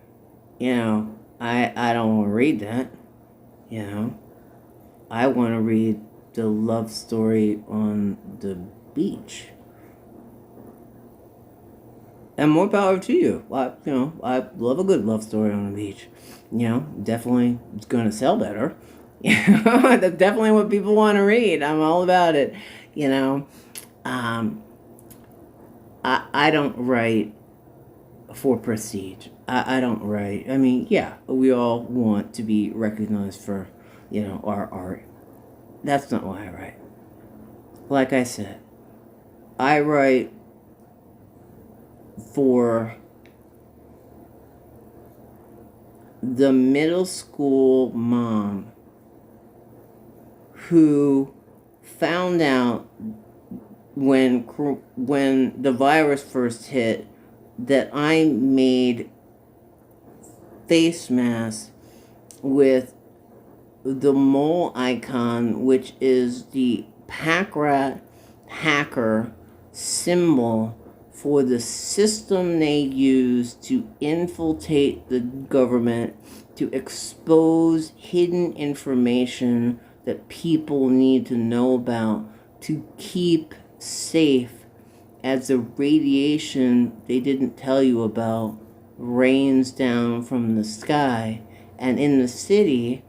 I don't want to read that. I want to read the love story on the beach. And more power to you. I love a good love story on the beach. Definitely it's going to sell better. That's definitely what people want to read. I'm all about it. I don't write for prestige. I don't write. I mean, yeah, we all want to be recognized for, our art. That's not why I write. Like I said, I write for the middle school mom who found out when the virus first hit that I made face masks with the mole icon, which is the pack rat hacker symbol for the system they use to infiltrate the government, to expose hidden information that people need to know about, to keep safe as the radiation they didn't tell you about rains down from the sky. And in the city,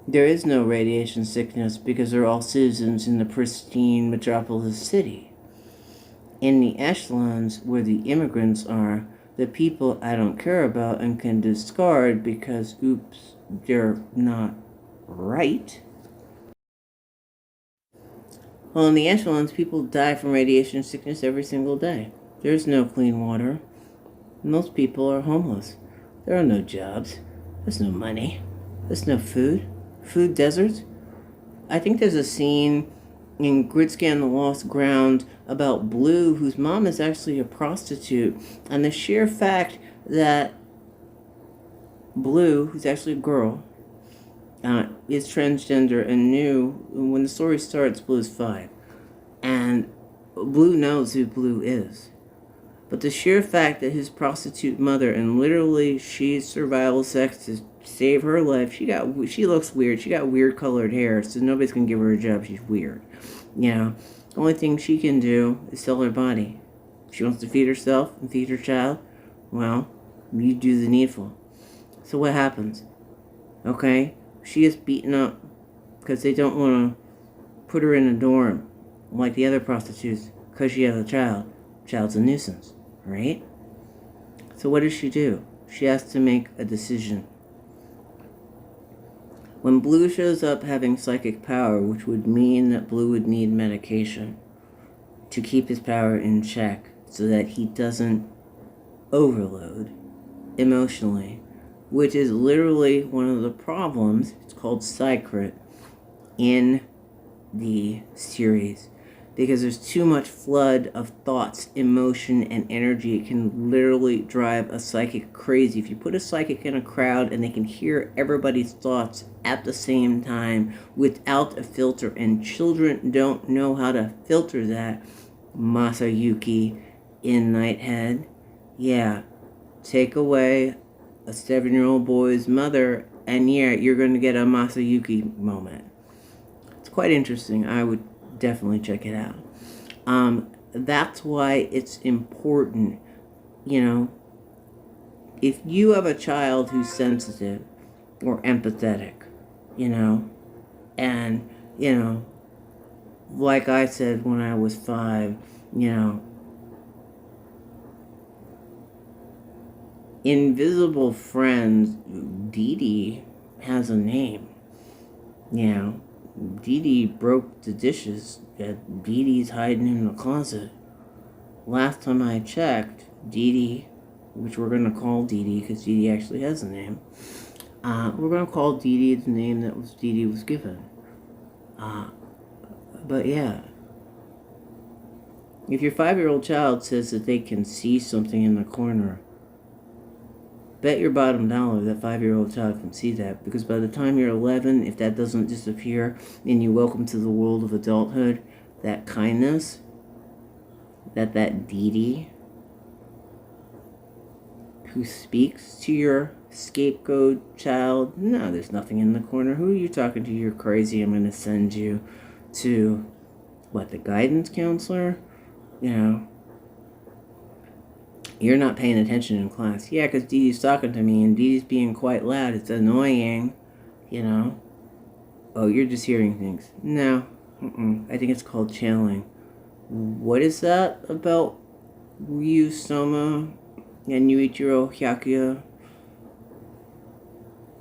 there is no radiation sickness because they're all citizens in the pristine metropolis city. In the echelons where the immigrants are, the people I don't care about and can discard because, oops, they're not right. Well, in the echelons, people die from radiation sickness every single day. There's no clean water. Most people are homeless. There are no jobs. There's no money. There's no food. Food deserts. I think there's a scene in Gritsky and the Lost Ground about Blue, whose mom is actually a prostitute. And the sheer fact that Blue, who's actually a girl, is transgender and knew when the story starts, Blue is 5. And Blue knows who Blue is. But the sheer fact that his prostitute mother, and literally she's survival sex to save her life, she looks weird. She got weird colored hair, so nobody's going to give her a job. She's weird. The only thing she can do is sell her body. If she wants to feed herself and feed her child, well, you do the needful. So what happens? Okay? She gets beaten up because they don't want to put her in a dorm like the other prostitutes because she has a child. Child's a nuisance, right? So what does she do? She has to make a decision. When Blue shows up having psychic power, which would mean that Blue would need medication to keep his power in check so that he doesn't overload emotionally, which is literally one of the problems, it's called secret, in the series. Because there's too much flood of thoughts, emotion, and energy. It can literally drive a psychic crazy. If you put a psychic in a crowd and they can hear everybody's thoughts at the same time without a filter, and children don't know how to filter that, Masayuki in Nighthead, yeah, take away a 7-year-old boy's mother, and yeah, you're going to get a Masayuki moment. It's quite interesting. I would definitely check it out. That's why it's important, if you have a child who's sensitive, or empathetic, you know? And, you know, like I said when I was 5, you know, invisible friends, Dee Dee has a name, you know? Dee Dee broke the dishes. Dee Dee's hiding in the closet. Last time I checked, Dee Dee, which we're going to call Dee Dee because Dee Dee actually has a name, we're going to call Dee Dee the name that Dee Dee was given. But yeah, if your 5-year-old child says that they can see something in the corner, bet your bottom dollar that 5-year-old child can see that, because by the time you're 11, if that doesn't disappear and you welcome to the world of adulthood, that kindness, that Dee Dee who speaks to your scapegoat child, no, there's nothing in the corner. Who are you talking to? You're crazy. I'm going to send you to, the guidance counselor? You know, you're not paying attention in class. Yeah, because Dee Dee's talking to me, and Dee Dee's being quite loud. It's annoying, you know. Oh, you're just hearing things. No, I think it's called channeling. What is that about Ryu Soma and Yuichiro Hyakuya?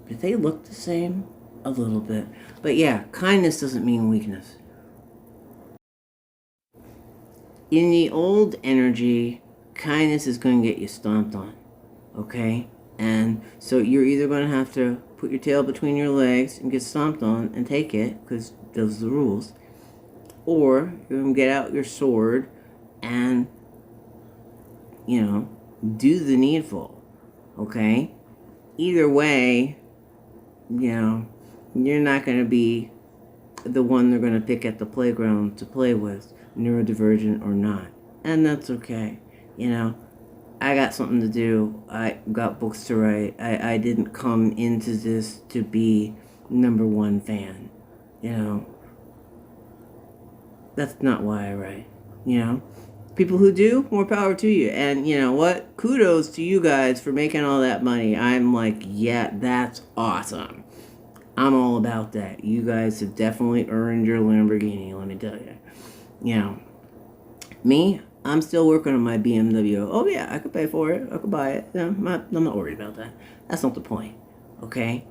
Do they look the same? A little bit. But yeah, kindness doesn't mean weakness. In the old energy, kindness is going to get you stomped on. Okay? And so you're either going to have to put your tail between your legs and get stomped on and take it, because those are the rules. Or you're going to get out your sword and, you know, do the needful. Okay? Either way, you know, you're not going to be the one they're going to pick at the playground to play with, neurodivergent or not. And that's okay. You know, I got something to do. I got books to write. I didn't come into this to be #1 fan. You know, that's not why I write. You know, people who do, more power to you. And you know what? Kudos to you guys for making all that money. I'm like, yeah, that's awesome. I'm all about that. You guys have definitely earned your Lamborghini, let me tell you. You know, me, I'm still working on my BMW. Oh yeah, I could pay for it. I could buy it. No, I'm not worried about that. That's not the point. Okay?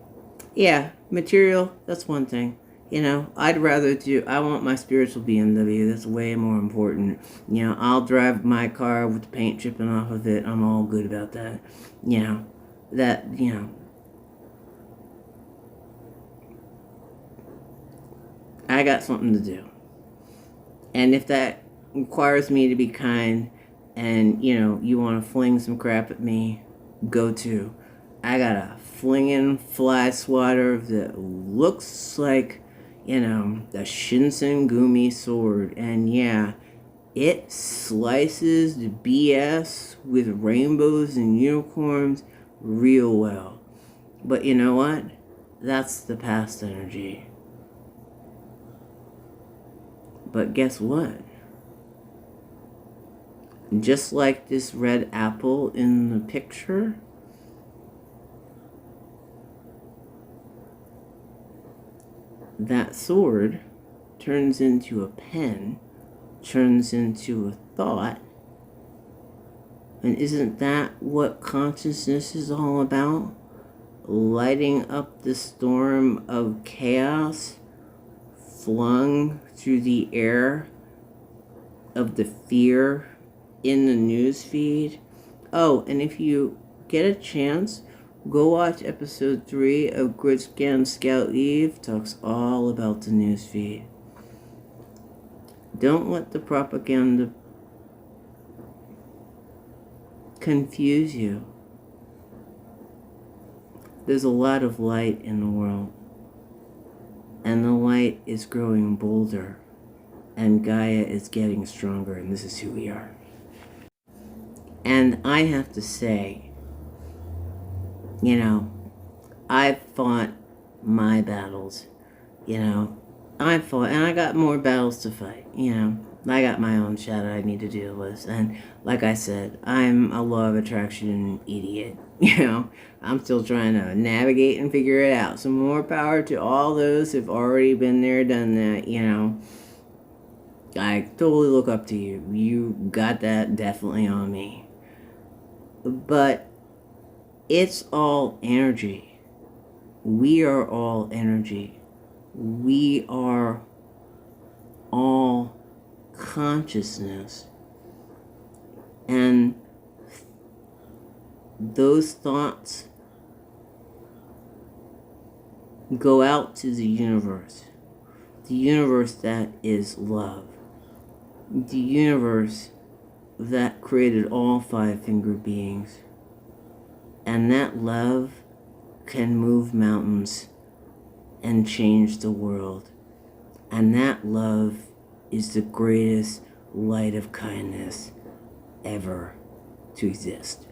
Yeah, material, that's one thing. You know, I want my spiritual BMW. That's way more important. You know, I'll drive my car with the paint chipping off of it. I'm all good about that. You know, I got something to do. And if that requires me to be kind and, you know, you want to fling some crap at me, go to. I got a flinging fly swatter that looks like, you know, the Shinsengumi sword. And yeah, it slices the BS with rainbows and unicorns real well. But you know what? That's the past energy. But guess what? Just like this red apple in the picture, that sword turns into a pen, turns into a thought. And isn't that what consciousness is all about? Lighting up the storm of chaos flung through the air of the fear in the news feed. Oh, and if you get a chance, go watch episode 3 of Gridskand Scout Eve. Talks all about the news feed. Don't let the propaganda confuse you. There's a lot of light in the world. And the light is growing bolder. And Gaia is getting stronger. And this is who we are. And I have to say, you know, I've fought my battles. You know, I fought, and I got more battles to fight, you know. I got my own shit I need to deal with. And like I said, I'm a law of attraction idiot. I'm still trying to navigate and figure it out. So more power to all those who've already been there, done that, I totally look up to you. You got that definitely on me. But it's all energy. We are all energy. We are all consciousness. And those thoughts go out to the universe that is love, the universe that created all five-fingered beings. And that love can move mountains and change the world. And that love is the greatest light of kindness ever to exist.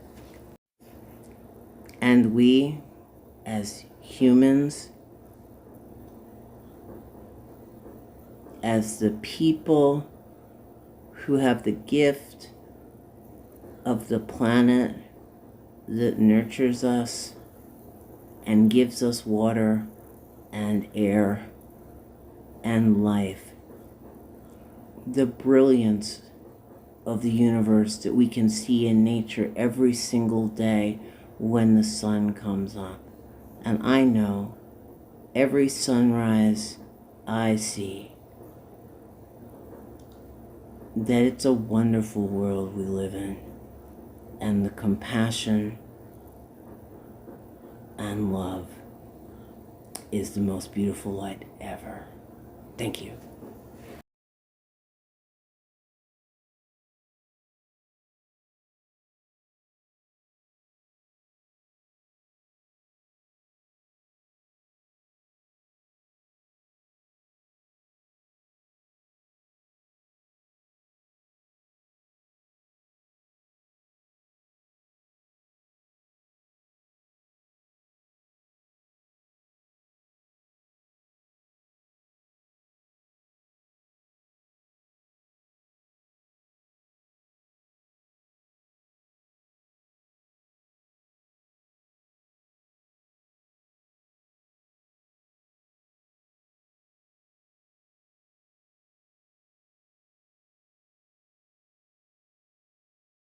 And we, as humans, as the people who have the gift of the planet that nurtures us and gives us water and air and life, the brilliance of the universe that we can see in nature every single day when the sun comes up. And I know every sunrise I see that it's a wonderful world we live in, and the compassion and love is the most beautiful light ever. Thank you.